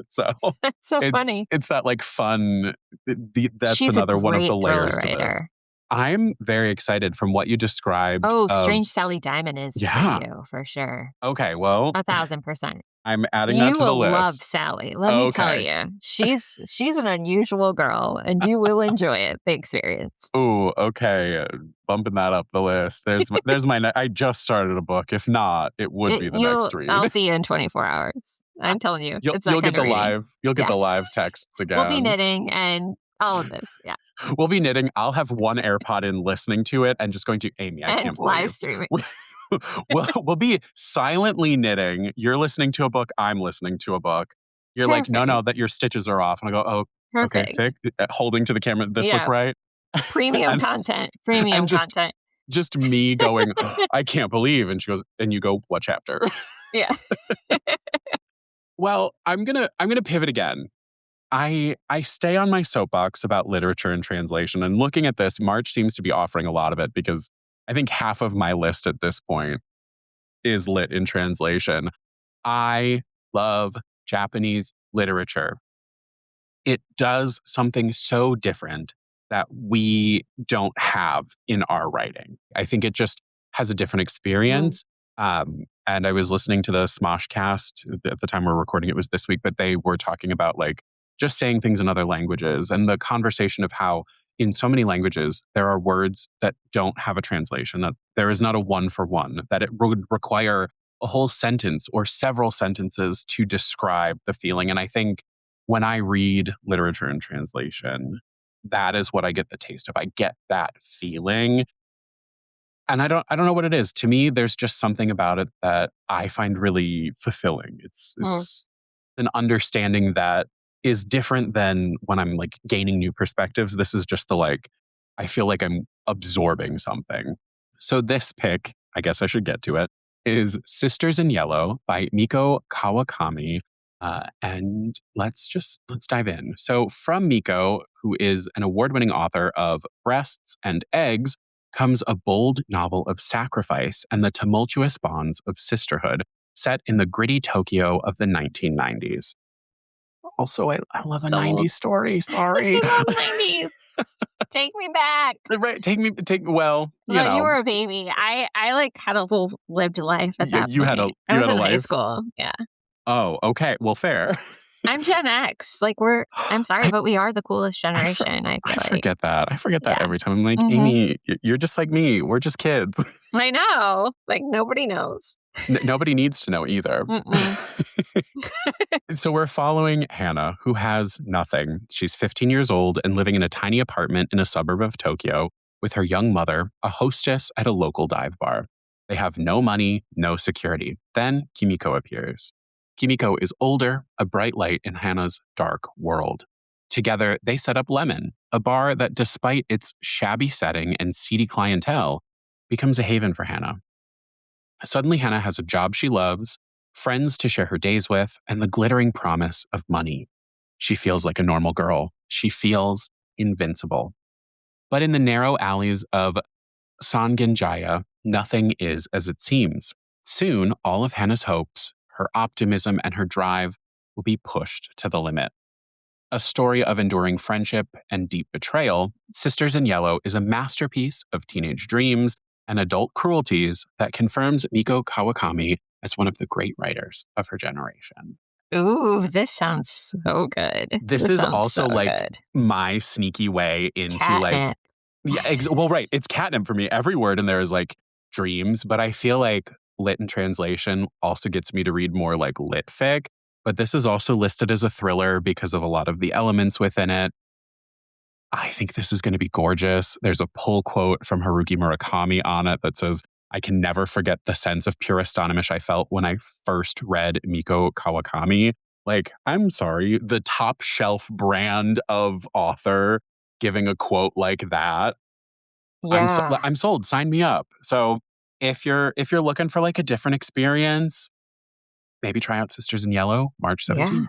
[SPEAKER 1] So
[SPEAKER 2] That's so funny.
[SPEAKER 1] it's that like fun. That's
[SPEAKER 2] She's a
[SPEAKER 1] another one of the
[SPEAKER 2] great thriller
[SPEAKER 1] layers to this.
[SPEAKER 2] writer.
[SPEAKER 1] I'm very excited from what you described
[SPEAKER 2] Oh,
[SPEAKER 1] of
[SPEAKER 2] Strange Sally Diamond is for
[SPEAKER 1] yeah.
[SPEAKER 2] you for sure.
[SPEAKER 1] Okay, well,
[SPEAKER 2] 1,000%.
[SPEAKER 1] I'm adding that
[SPEAKER 2] You
[SPEAKER 1] to the
[SPEAKER 2] will love
[SPEAKER 1] list.
[SPEAKER 2] Sally. Let me tell
[SPEAKER 1] Okay.
[SPEAKER 2] you. She's an unusual girl and you will enjoy it, the experience.
[SPEAKER 1] Ooh, okay. Bumping that up the list. I just started a book. If not, it would be the next
[SPEAKER 2] I'll
[SPEAKER 1] read.
[SPEAKER 2] see you in 24 hours. I'm telling you, it's that
[SPEAKER 1] You'll get
[SPEAKER 2] kind of
[SPEAKER 1] the
[SPEAKER 2] reading. Yeah.
[SPEAKER 1] live texts
[SPEAKER 2] We'll be
[SPEAKER 1] again.
[SPEAKER 2] knitting and all of this. Yeah.
[SPEAKER 1] We'll be knitting. I'll have one AirPod in listening to it and just going to Amy, I
[SPEAKER 2] And
[SPEAKER 1] can't
[SPEAKER 2] live
[SPEAKER 1] believe.
[SPEAKER 2] streaming.
[SPEAKER 1] We'll be silently knitting. You're listening to a book, I'm listening to a book. You're like,
[SPEAKER 2] Perfect.
[SPEAKER 1] no, that your stitches are off. And I go, oh, okay,
[SPEAKER 2] Perfect.
[SPEAKER 1] holding to the camera, this look
[SPEAKER 2] Yeah.
[SPEAKER 1] right?
[SPEAKER 2] Premium
[SPEAKER 1] and
[SPEAKER 2] content.
[SPEAKER 1] and
[SPEAKER 2] Premium content.
[SPEAKER 1] just me going, I can't believe. And she goes, and you go, what chapter?
[SPEAKER 2] Yeah.
[SPEAKER 1] Well, I'm gonna pivot again. I stay on my soapbox about literature and translation. And looking at this, March seems to be offering a lot of it because I think half of my list at this point is lit in translation. I love Japanese literature. It does something so different that we don't have in our writing. I think it just has a different
[SPEAKER 2] Mm.
[SPEAKER 1] experience. And I was listening to the Smoshcast at the time we're recording, it was this week, but they were talking about like just saying things in other languages and the conversation of how in so many languages there are words that don't have a translation, that there is not a one for one, that it would require a whole sentence or several sentences to describe the feeling. And I think when I read literature and translation, that is what I get the taste of. I get that feeling. And I don't know what it is. To me, there's just something about it that I find really fulfilling.
[SPEAKER 2] Mm.
[SPEAKER 1] It's an understanding that is different than when I'm like gaining new perspectives. This is just the like, I feel like I'm absorbing something. So this pick, I guess I should get to it, is Sisters in Yellow by Miko Kawakami. And let's dive in. So from Miko, who is an award-winning author of Breasts and Eggs, comes a bold novel of sacrifice and the tumultuous bonds of sisterhood set in the gritty Tokyo of the 1990s. Also, I love a
[SPEAKER 2] Sold.
[SPEAKER 1] 90s story. Sorry.
[SPEAKER 2] I love 90s. Take me back.
[SPEAKER 1] Right. Well, you
[SPEAKER 2] Well, you
[SPEAKER 1] know,
[SPEAKER 2] were a baby. I like had a whole lived life at that
[SPEAKER 1] you had
[SPEAKER 2] point. I
[SPEAKER 1] you
[SPEAKER 2] was
[SPEAKER 1] had a
[SPEAKER 2] in high
[SPEAKER 1] life.
[SPEAKER 2] school. Yeah.
[SPEAKER 1] Oh, okay. Well, fair.
[SPEAKER 2] I'm Gen X. Like I'm sorry,
[SPEAKER 1] I,
[SPEAKER 2] but we are the coolest generation, I
[SPEAKER 1] I
[SPEAKER 2] feel like.
[SPEAKER 1] forget that. I forget that
[SPEAKER 2] Yeah.
[SPEAKER 1] every time. I'm like,
[SPEAKER 2] Hmm.
[SPEAKER 1] Amy, you're just like me. We're just kids.
[SPEAKER 2] I know. Like nobody knows.
[SPEAKER 1] Nobody needs to know either.
[SPEAKER 2] Mm-mm.
[SPEAKER 1] So we're following Hannah, who has nothing. She's 15 years old and living in a tiny apartment in a suburb of Tokyo with her young mother, a hostess at a local dive bar. They have no money, no security. Then Kimiko appears. Kimiko is older, a bright light in Hannah's dark world. Together, they set up Lemon, a bar that, despite its shabby setting and seedy clientele, becomes a haven for Hannah. Suddenly, Hannah has a job she loves, friends to share her days with, and the glittering promise of money. She feels like a normal girl. She feels invincible. But in the narrow alleys of Sangenjaya, nothing is as it seems. Soon, all of Hannah's hopes, her optimism, and her drive will be pushed to the limit. A story of enduring friendship and deep betrayal, Sisters in Yellow is a masterpiece of teenage dreams and adult cruelties that confirms Miko Kawakami as one of the great writers of her generation.
[SPEAKER 2] Ooh, this sounds so good.
[SPEAKER 1] This
[SPEAKER 2] This
[SPEAKER 1] is
[SPEAKER 2] sounds so
[SPEAKER 1] also like
[SPEAKER 2] good.
[SPEAKER 1] my sneaky way into like,
[SPEAKER 2] Catnip.
[SPEAKER 1] yeah, well, right. It's catnip for me. Every word in there is like dreams, but I feel like lit and translation also gets me to read more like lit fic. But this is also listed as a thriller because of a lot of the elements within it. I think this is going to be gorgeous. There's a pull quote from Haruki Murakami on it that says, I can never forget the sense of pure astonishment I felt when I first read Miko Kawakami. Like, I'm sorry, the top shelf brand of author giving a quote like that.
[SPEAKER 2] Yeah.
[SPEAKER 1] I'm sold. Sign me up. So if you're looking for like a different experience, maybe try out Sisters in Yellow, March
[SPEAKER 2] Yeah.
[SPEAKER 1] 17th.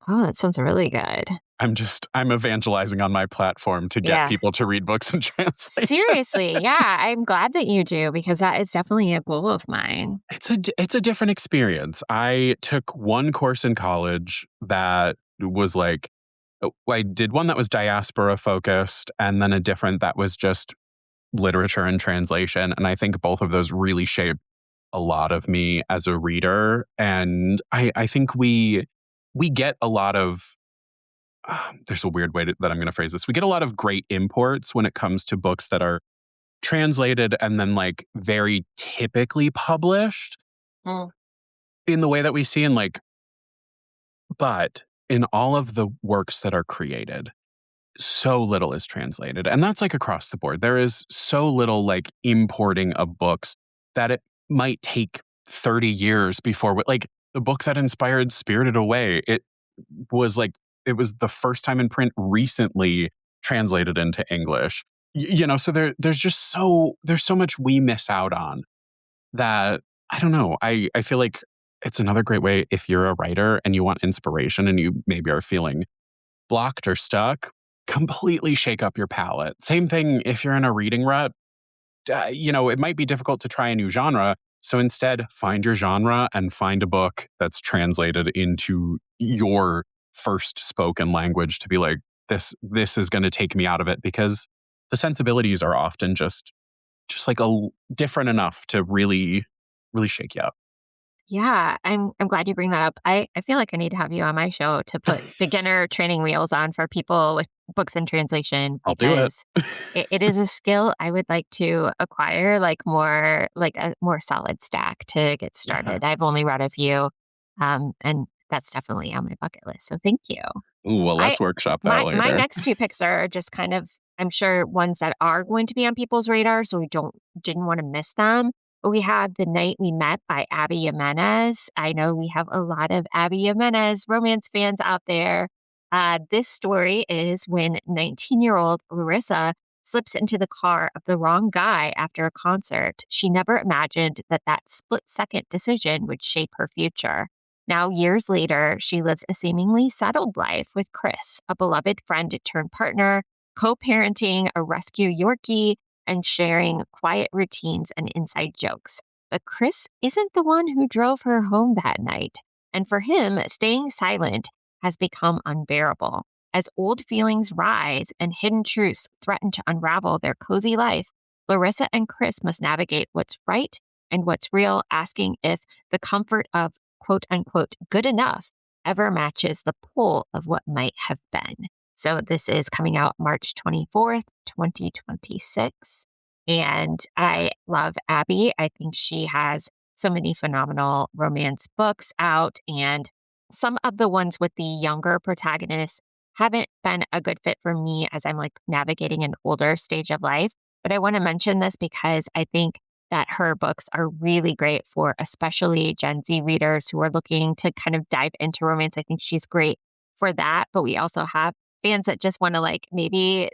[SPEAKER 2] Oh, that sounds really good.
[SPEAKER 1] I'm evangelizing on my platform to get
[SPEAKER 2] Yeah.
[SPEAKER 1] people to read books in translation.
[SPEAKER 2] Seriously, yeah, I'm glad that you do because that is definitely a goal of mine.
[SPEAKER 1] It's a different experience. I took one course in college that was like, I did one that was diaspora focused and then a different that was just literature and translation. And I think both of those really shaped a lot of me as a reader. And I think we get a lot of there's a weird way that I'm going to phrase this. We get a lot of great imports when it comes to books that are translated and then like very typically published
[SPEAKER 2] Mm.
[SPEAKER 1] in the way that we see in like, but in all of the works that are created, so little is translated. And that's like across the board. There is so little like importing of books that it might take 30 years before, like the book that inspired Spirited Away, was like, it was the first time in print recently translated into English. So there's so much we miss out on that. I don't know. I feel like it's another great way if you're a writer and you want inspiration and you maybe are feeling blocked or stuck, completely shake up your palette. Same thing if you're in a reading rut. It might be difficult to try a new genre. So instead, find your genre and find a book that's translated into your first spoken language to be like, this is going to take me out of it because the sensibilities are often just like different enough to really, really shake you up.
[SPEAKER 2] Yeah, I'm glad you bring that up. I feel like I need to have you on my show to put beginner training wheels on for people with books in translation
[SPEAKER 1] I'll do it.
[SPEAKER 2] because it is a skill I would like to acquire, like a more solid stack to get
[SPEAKER 1] Yeah.
[SPEAKER 2] started. I've only read a few, and that's definitely on my bucket list. So thank you.
[SPEAKER 1] Ooh, well,
[SPEAKER 2] I
[SPEAKER 1] let's workshop that
[SPEAKER 2] my
[SPEAKER 1] later.
[SPEAKER 2] next two picks are just kind of I'm sure ones that are going to be on people's radar, so we didn't want to miss them. But we have The Night We Met by Abby Jimenez. I know we have a lot of Abby Jimenez romance fans out there. This story is when 19-year-old Larissa slips into the car of the wrong guy after a concert. She never imagined that split second decision would shape her future. Now, years later, she lives a seemingly settled life with Chris, a beloved friend turned partner, co parenting a rescue Yorkie, and sharing quiet routines and inside jokes. But Chris isn't the one who drove her home that night. And for him, staying silent has become unbearable. As old feelings rise and hidden truths threaten to unravel their cozy life, Larissa and Chris must navigate what's right and what's real, asking if the comfort of quote unquote good enough ever matches the pull of what might have been. So this is coming out March 24th, 2026. And I love Abby. I think she has so many phenomenal romance books out. And some of the ones with the younger protagonists haven't been a good fit for me as I'm like navigating an older stage of life. But I want to mention this because I think that her books are really great for especially Gen Z readers who are looking to kind of dive into romance. I think she's great for that. But we also have fans that just want to like maybe,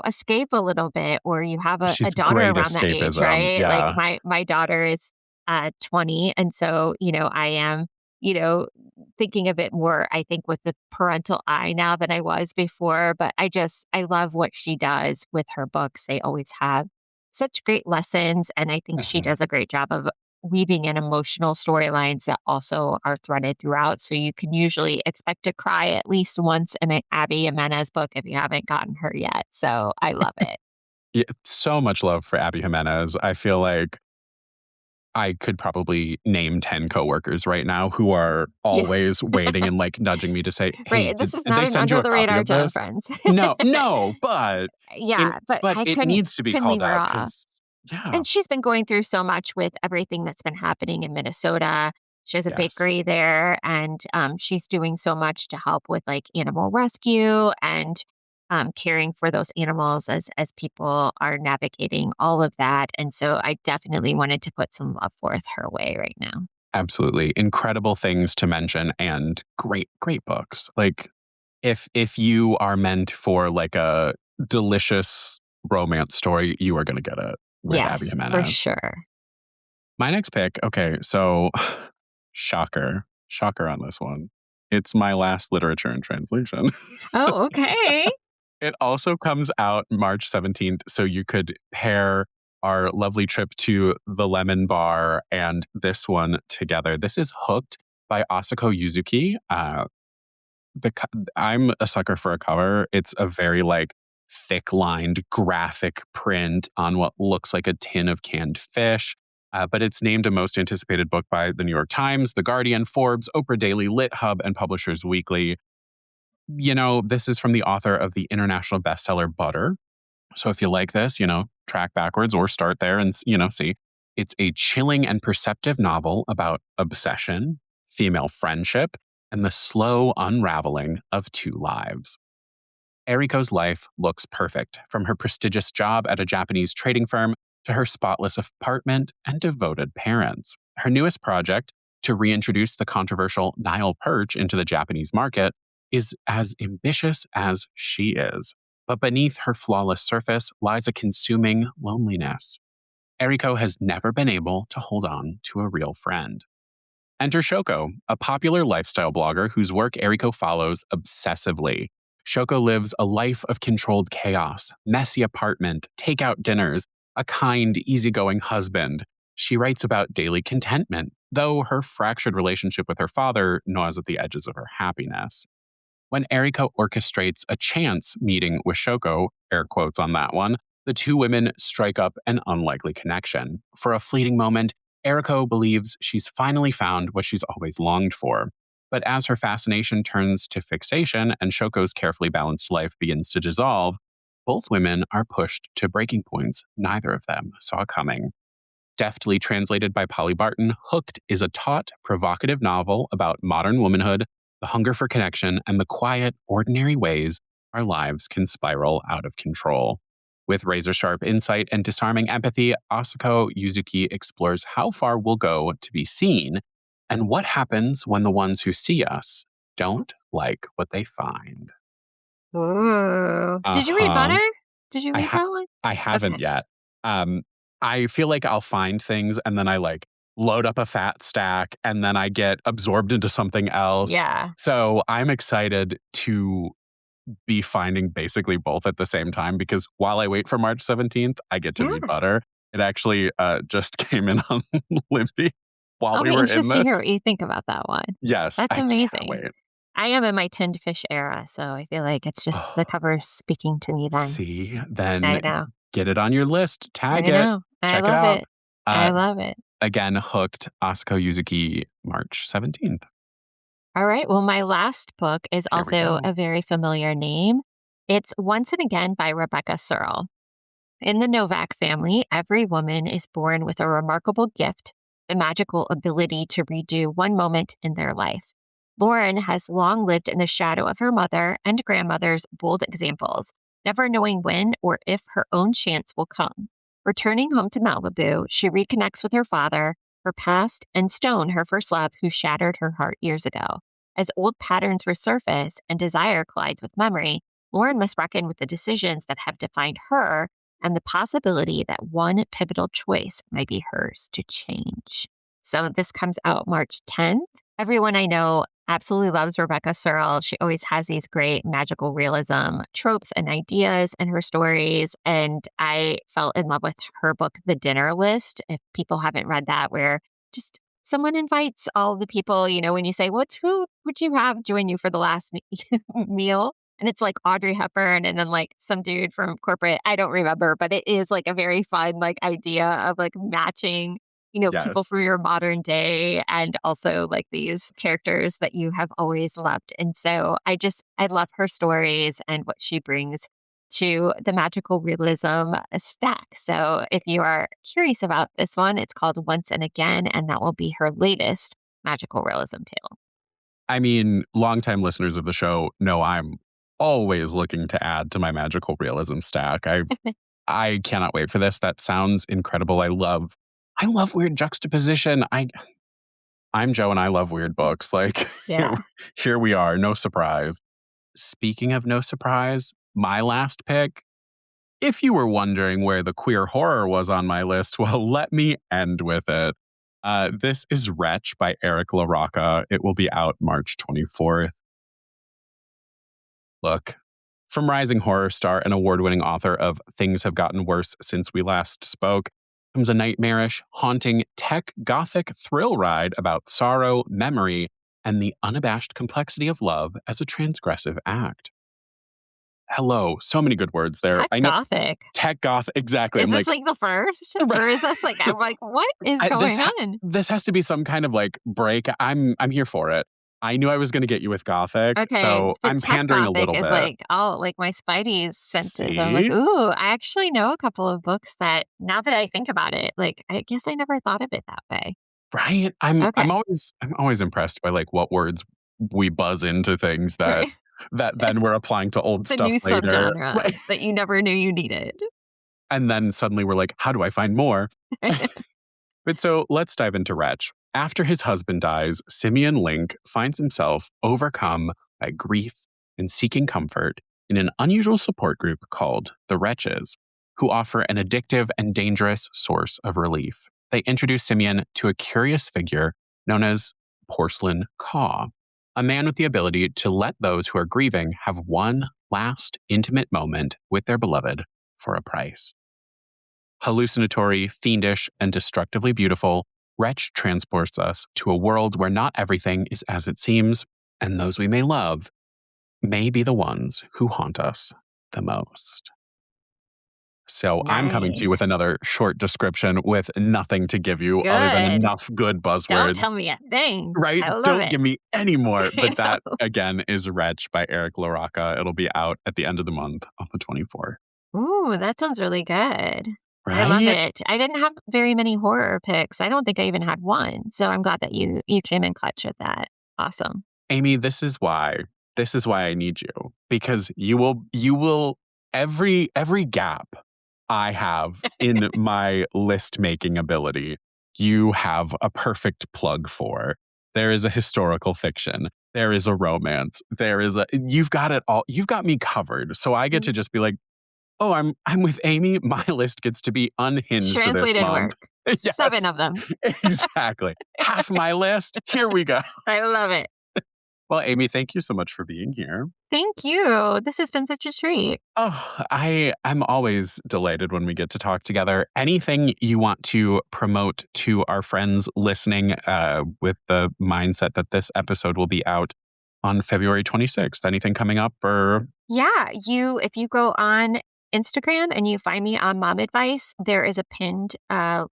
[SPEAKER 2] escape a little bit, or you have a
[SPEAKER 1] She's
[SPEAKER 2] daughter
[SPEAKER 1] great
[SPEAKER 2] around that age,
[SPEAKER 1] escapism.
[SPEAKER 2] right? Like
[SPEAKER 1] Yeah.
[SPEAKER 2] my daughter is 20. And so, I am, you know, thinking of it more, I think, with the parental eye now than I was before. But I love what she does with her books. They always have such great lessons. And I think she
[SPEAKER 1] Mhm.
[SPEAKER 2] does a great job of weaving in emotional storylines that also are threaded throughout. So you can usually expect to cry at least once in an Abby Jimenez book if you haven't gotten her yet. So I love it.
[SPEAKER 1] Yeah, so much love for Abby Jimenez. I feel like I could probably name 10 coworkers right now who are
[SPEAKER 2] Yeah.
[SPEAKER 1] always waiting and like nudging me to say, "Hey,
[SPEAKER 2] Right.
[SPEAKER 1] did,
[SPEAKER 2] This is
[SPEAKER 1] did
[SPEAKER 2] not
[SPEAKER 1] they
[SPEAKER 2] an
[SPEAKER 1] send you
[SPEAKER 2] under
[SPEAKER 1] a
[SPEAKER 2] the
[SPEAKER 1] copy
[SPEAKER 2] radar
[SPEAKER 1] of
[SPEAKER 2] tone,
[SPEAKER 1] this?"
[SPEAKER 2] friends.
[SPEAKER 1] No, no, but
[SPEAKER 2] Yeah, but
[SPEAKER 1] but
[SPEAKER 2] I
[SPEAKER 1] it
[SPEAKER 2] couldn't
[SPEAKER 1] needs to be
[SPEAKER 2] couldn't
[SPEAKER 1] called
[SPEAKER 2] leave her
[SPEAKER 1] out
[SPEAKER 2] off.
[SPEAKER 1] because Yeah.
[SPEAKER 2] And she's been going through so much with everything that's been happening in Minnesota. She has a
[SPEAKER 1] Yes.
[SPEAKER 2] bakery there, and she's doing so much to help with like animal rescue and caring for those animals as people are navigating all of that. And so I definitely wanted to put some love forth her way right now.
[SPEAKER 1] Absolutely. Incredible things to mention and great, great books. Like if you are meant for like a delicious romance story, you are going to get it with Abby
[SPEAKER 2] Yes, for
[SPEAKER 1] Jimenez.
[SPEAKER 2] sure.
[SPEAKER 1] My next pick, okay, so shocker, shocker on this one. It's my last literature and translation.
[SPEAKER 2] Oh, okay.
[SPEAKER 1] It also comes out March 17th, so you could pair our lovely trip to the Lemon Bar and this one together. This is Hooked by Asako Yuzuki. I'm a sucker for a cover. It's a very like thick lined graphic print on what looks like a tin of canned fish. But it's named a most anticipated book by the New York Times, The Guardian, Forbes, Oprah Daily, Lit Hub, and Publishers Weekly. You know, this is from the author of the international bestseller Butter. So if you like this, track backwards or start there and, see. It's a chilling and perceptive novel about obsession, female friendship, and the slow unraveling of two lives. Eriko's life looks perfect, from her prestigious job at a Japanese trading firm to her spotless apartment and devoted parents. Her newest project, to reintroduce the controversial Nile perch into the Japanese market, is as ambitious as she is. But beneath her flawless surface lies a consuming loneliness. Eriko has never been able to hold on to a real friend. Enter Shoko, a popular lifestyle blogger whose work Eriko follows obsessively. Shoko lives a life of controlled chaos, messy apartment, takeout dinners, a kind, easygoing husband. She writes about daily contentment, though her fractured relationship with her father gnaws at the edges of her happiness. When Eriko orchestrates a chance meeting with Shoko, air quotes on that one, the two women strike up an unlikely connection. For a fleeting moment, Eriko believes she's finally found what she's always longed for. But as her fascination turns to fixation and Shoko's carefully balanced life begins to dissolve, both women are pushed to breaking points neither of them saw coming. Deftly translated by Polly Barton, Hooked is a taut, provocative novel about modern womanhood, the hunger for connection, and the quiet, ordinary ways our lives can spiral out of control. With razor sharp insight and disarming empathy, Asako Yuzuki explores how far we'll go to be seen and what happens when the ones who see us don't like what they find.
[SPEAKER 2] Ooh.
[SPEAKER 1] Uh
[SPEAKER 2] Did you read
[SPEAKER 1] huh.
[SPEAKER 2] Butter? Did you
[SPEAKER 1] I
[SPEAKER 2] read
[SPEAKER 1] ha-
[SPEAKER 2] that one?
[SPEAKER 1] I
[SPEAKER 2] Okay.
[SPEAKER 1] haven't yet. Um, I feel like I'll find things and then I like load up a fat stack and then I get absorbed into something else.
[SPEAKER 2] Yeah.
[SPEAKER 1] So I'm excited to be finding basically both at the same time because while I wait for March 17th, I get to read
[SPEAKER 2] Yeah.
[SPEAKER 1] Butter. It actually just came in on Libby while
[SPEAKER 2] I'll
[SPEAKER 1] we
[SPEAKER 2] be
[SPEAKER 1] were in
[SPEAKER 2] interested to
[SPEAKER 1] this.
[SPEAKER 2] hear what you think about that one.
[SPEAKER 1] Yes,
[SPEAKER 2] That's
[SPEAKER 1] I can't
[SPEAKER 2] amazing.
[SPEAKER 1] wait.
[SPEAKER 2] I am in my tinned fish era, so I feel like it's just the cover is speaking to me then.
[SPEAKER 1] See, then
[SPEAKER 2] I know.
[SPEAKER 1] get it on your list, tag
[SPEAKER 2] I
[SPEAKER 1] it,
[SPEAKER 2] know. I
[SPEAKER 1] check it
[SPEAKER 2] love
[SPEAKER 1] out.
[SPEAKER 2] it. I
[SPEAKER 1] Uh,
[SPEAKER 2] love it.
[SPEAKER 1] Again, Hooked, Asako Yuzuki, March 17th.
[SPEAKER 2] All right. Well, my last book is
[SPEAKER 1] Here we
[SPEAKER 2] also
[SPEAKER 1] go.
[SPEAKER 2] a very familiar name. It's Once and Again by Rebecca Searle. In the Novak family, every woman is born with a remarkable gift, the magical ability to redo one moment in their life. Lauren has long lived in the shadow of her mother and grandmother's bold examples, never knowing when or if her own chance will come. Returning home to Malibu, she reconnects with her father, her past, and Stone, her first love, who shattered her heart years ago. As old patterns resurface and desire collides with memory, Lauren must reckon with the decisions that have defined her and the possibility that one pivotal choice might be hers to change. So this comes out March 10th. Everyone I know absolutely loves Rebecca Searle. She always has these great magical realism tropes and ideas in her stories. And I fell in love with her book, The Dinner List. If people haven't read that, where just someone invites all the people, when you say, who would you have join you for the last meal? And it's like Audrey Hepburn and then like some dude from corporate. I don't remember, but it is like a very fun like idea of like matching, people
[SPEAKER 1] Yes.
[SPEAKER 2] from your modern day and also like these characters that you have always loved. And so I love her stories and what she brings to the magical realism stack. So if you are curious about this one, it's called Once and Again, and that will be her latest magical realism tale.
[SPEAKER 1] I mean, longtime listeners of the show know I'm always looking to add to my magical realism stack. I cannot wait for this. That sounds incredible. I love weird juxtaposition. I'm Joe and I love weird books. Like
[SPEAKER 2] Yeah.
[SPEAKER 1] here we are, no surprise. Speaking of no surprise, my last pick, if you were wondering where the queer horror was on my list, well, let me end with it. This is Wretch by Eric LaRocca. It will be out March 24th. Look, from rising horror star and award-winning author of Things Have Gotten Worse Since We Last Spoke comes a nightmarish, haunting, tech gothic thrill ride about sorrow, memory, and the unabashed complexity of love as a transgressive act. Hello, so many good words there.
[SPEAKER 2] Tech
[SPEAKER 1] I know
[SPEAKER 2] Gothic.
[SPEAKER 1] tech goth, exactly.
[SPEAKER 2] Is
[SPEAKER 1] I'm
[SPEAKER 2] this like the first? Or is this like, I'm like, what is going on?
[SPEAKER 1] This has to be some kind of like break. I'm here for it. I knew I was going to get you with gothic,
[SPEAKER 2] Okay,
[SPEAKER 1] so
[SPEAKER 2] the
[SPEAKER 1] I'm
[SPEAKER 2] tech
[SPEAKER 1] pandering a
[SPEAKER 2] Gothic
[SPEAKER 1] little
[SPEAKER 2] is
[SPEAKER 1] bit.
[SPEAKER 2] like, oh, like my Spidey's senses. I'm like,
[SPEAKER 1] See?
[SPEAKER 2] ooh, I actually know a couple of books that now that I think about it, like, I guess I never thought of it that way.
[SPEAKER 1] Right? I'm
[SPEAKER 2] Okay.
[SPEAKER 1] always impressed by like what words we buzz into things that
[SPEAKER 2] Right.
[SPEAKER 1] then we're applying to old
[SPEAKER 2] The
[SPEAKER 1] stuff
[SPEAKER 2] new
[SPEAKER 1] later.
[SPEAKER 2] subgenre
[SPEAKER 1] Right.
[SPEAKER 2] that you never knew you needed.
[SPEAKER 1] And then suddenly we're like, how do I find more? But so let's dive into Wretch. After his husband dies, Simeon Link finds himself overcome by grief and seeking comfort in an unusual support group called the Wretches, who offer an addictive and dangerous source of relief. They introduce Simeon to a curious figure known as Porcelain Caw, a man with the ability to let those who are grieving have one last intimate moment with their beloved for a price. Hallucinatory, fiendish, and destructively beautiful, Wretch transports us to a world where not everything is as it seems, and those we may love may be the ones who haunt us the most. So I'm coming to you with
[SPEAKER 2] Nice.
[SPEAKER 1] another short description with nothing to give you other than
[SPEAKER 2] Good.
[SPEAKER 1] enough good
[SPEAKER 2] Don't
[SPEAKER 1] buzzwords.
[SPEAKER 2] tell me a thing.
[SPEAKER 1] Right?
[SPEAKER 2] I love
[SPEAKER 1] Don't
[SPEAKER 2] it.
[SPEAKER 1] give me any more.
[SPEAKER 2] I
[SPEAKER 1] But that,
[SPEAKER 2] know.
[SPEAKER 1] again, is Wretch by Eric LaRocca. It'll be out at the end of the month on the 24th.
[SPEAKER 2] Ooh, that sounds really good. I love
[SPEAKER 1] Right?
[SPEAKER 2] it. I didn't have very many horror picks. I don't think I even had one. So I'm glad that you came in clutch with that. Awesome.
[SPEAKER 1] Amy, this is why I need you, because you will every gap I have in my list making ability, you have a perfect plug for. There is a historical fiction. There is a romance. You've got it all. You've got me covered. So I get to just be like, oh, I'm with Amy. My list gets to be unhinged this
[SPEAKER 2] Translated
[SPEAKER 1] month.
[SPEAKER 2] work.
[SPEAKER 1] Yes,
[SPEAKER 2] 7 of them.
[SPEAKER 1] exactly. Half my list. Here we go.
[SPEAKER 2] I love it.
[SPEAKER 1] Well, Amy, thank you so much for being here.
[SPEAKER 2] Thank you. This has been such a treat.
[SPEAKER 1] Oh, I'm always delighted when we get to talk together. Anything you want to promote to our friends listening with the mindset that this episode will be out on February 26th? Anything coming up or?
[SPEAKER 2] Yeah, if you go on Instagram and you find me on Mom Advice, there is a pinned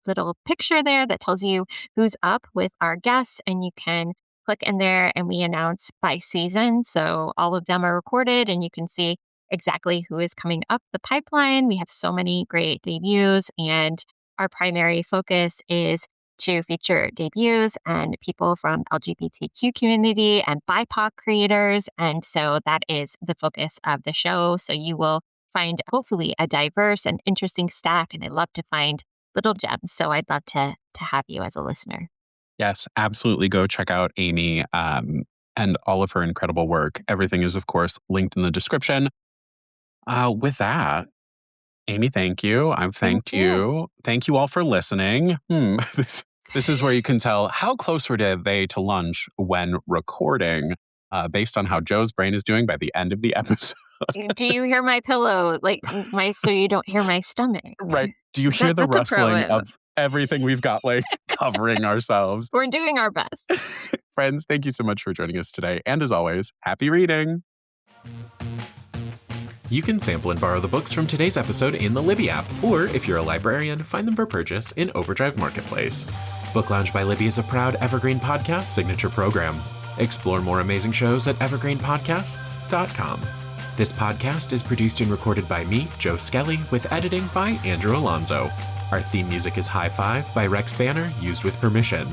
[SPEAKER 2] little picture there that tells you who's up with our guests, and you can click in there and we announce by season. So all of them are recorded and you can see exactly who is coming up the pipeline. We have so many great debuts, and our primary focus is to feature debuts and people from LGBTQ community and BIPOC creators. And so that is the focus of the show. So you will find hopefully a diverse and interesting stack. And I love to find little gems. So I'd love to have you as a listener.
[SPEAKER 1] Yes, absolutely. Go check out Amy and all of her incredible work. Everything is, of course, linked in the description. With that, Amy, thank you. I've thanked
[SPEAKER 2] Thank you.
[SPEAKER 1] you. Thank you all for listening. This is where you can tell how close were they to lunch when recording, based on how Joe's brain is doing by the end of the episode.
[SPEAKER 2] Do you hear my pillow? So you don't hear my stomach.
[SPEAKER 1] Right? Do you hear the
[SPEAKER 2] That's a pro
[SPEAKER 1] rustling
[SPEAKER 2] move.
[SPEAKER 1] of everything we've got covering ourselves?
[SPEAKER 2] We're doing our best.
[SPEAKER 1] Friends, thank you so much for joining us today. And as always, happy reading. You can sample and borrow the books from today's episode in the Libby app, or if you're a librarian, find them for purchase in Overdrive Marketplace. Book Lounge by Libby is a proud Evergreen Podcast signature program. Explore more amazing shows at evergreenpodcasts.com. This podcast is produced and recorded by me, Joe Skelly, with editing by Andrew Alonso. Our theme music is High Five by Rex Banner, used with permission.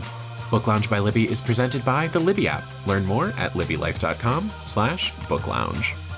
[SPEAKER 1] Book Lounge by Libby is presented by the Libby app. Learn more at libbylife.com/booklounge.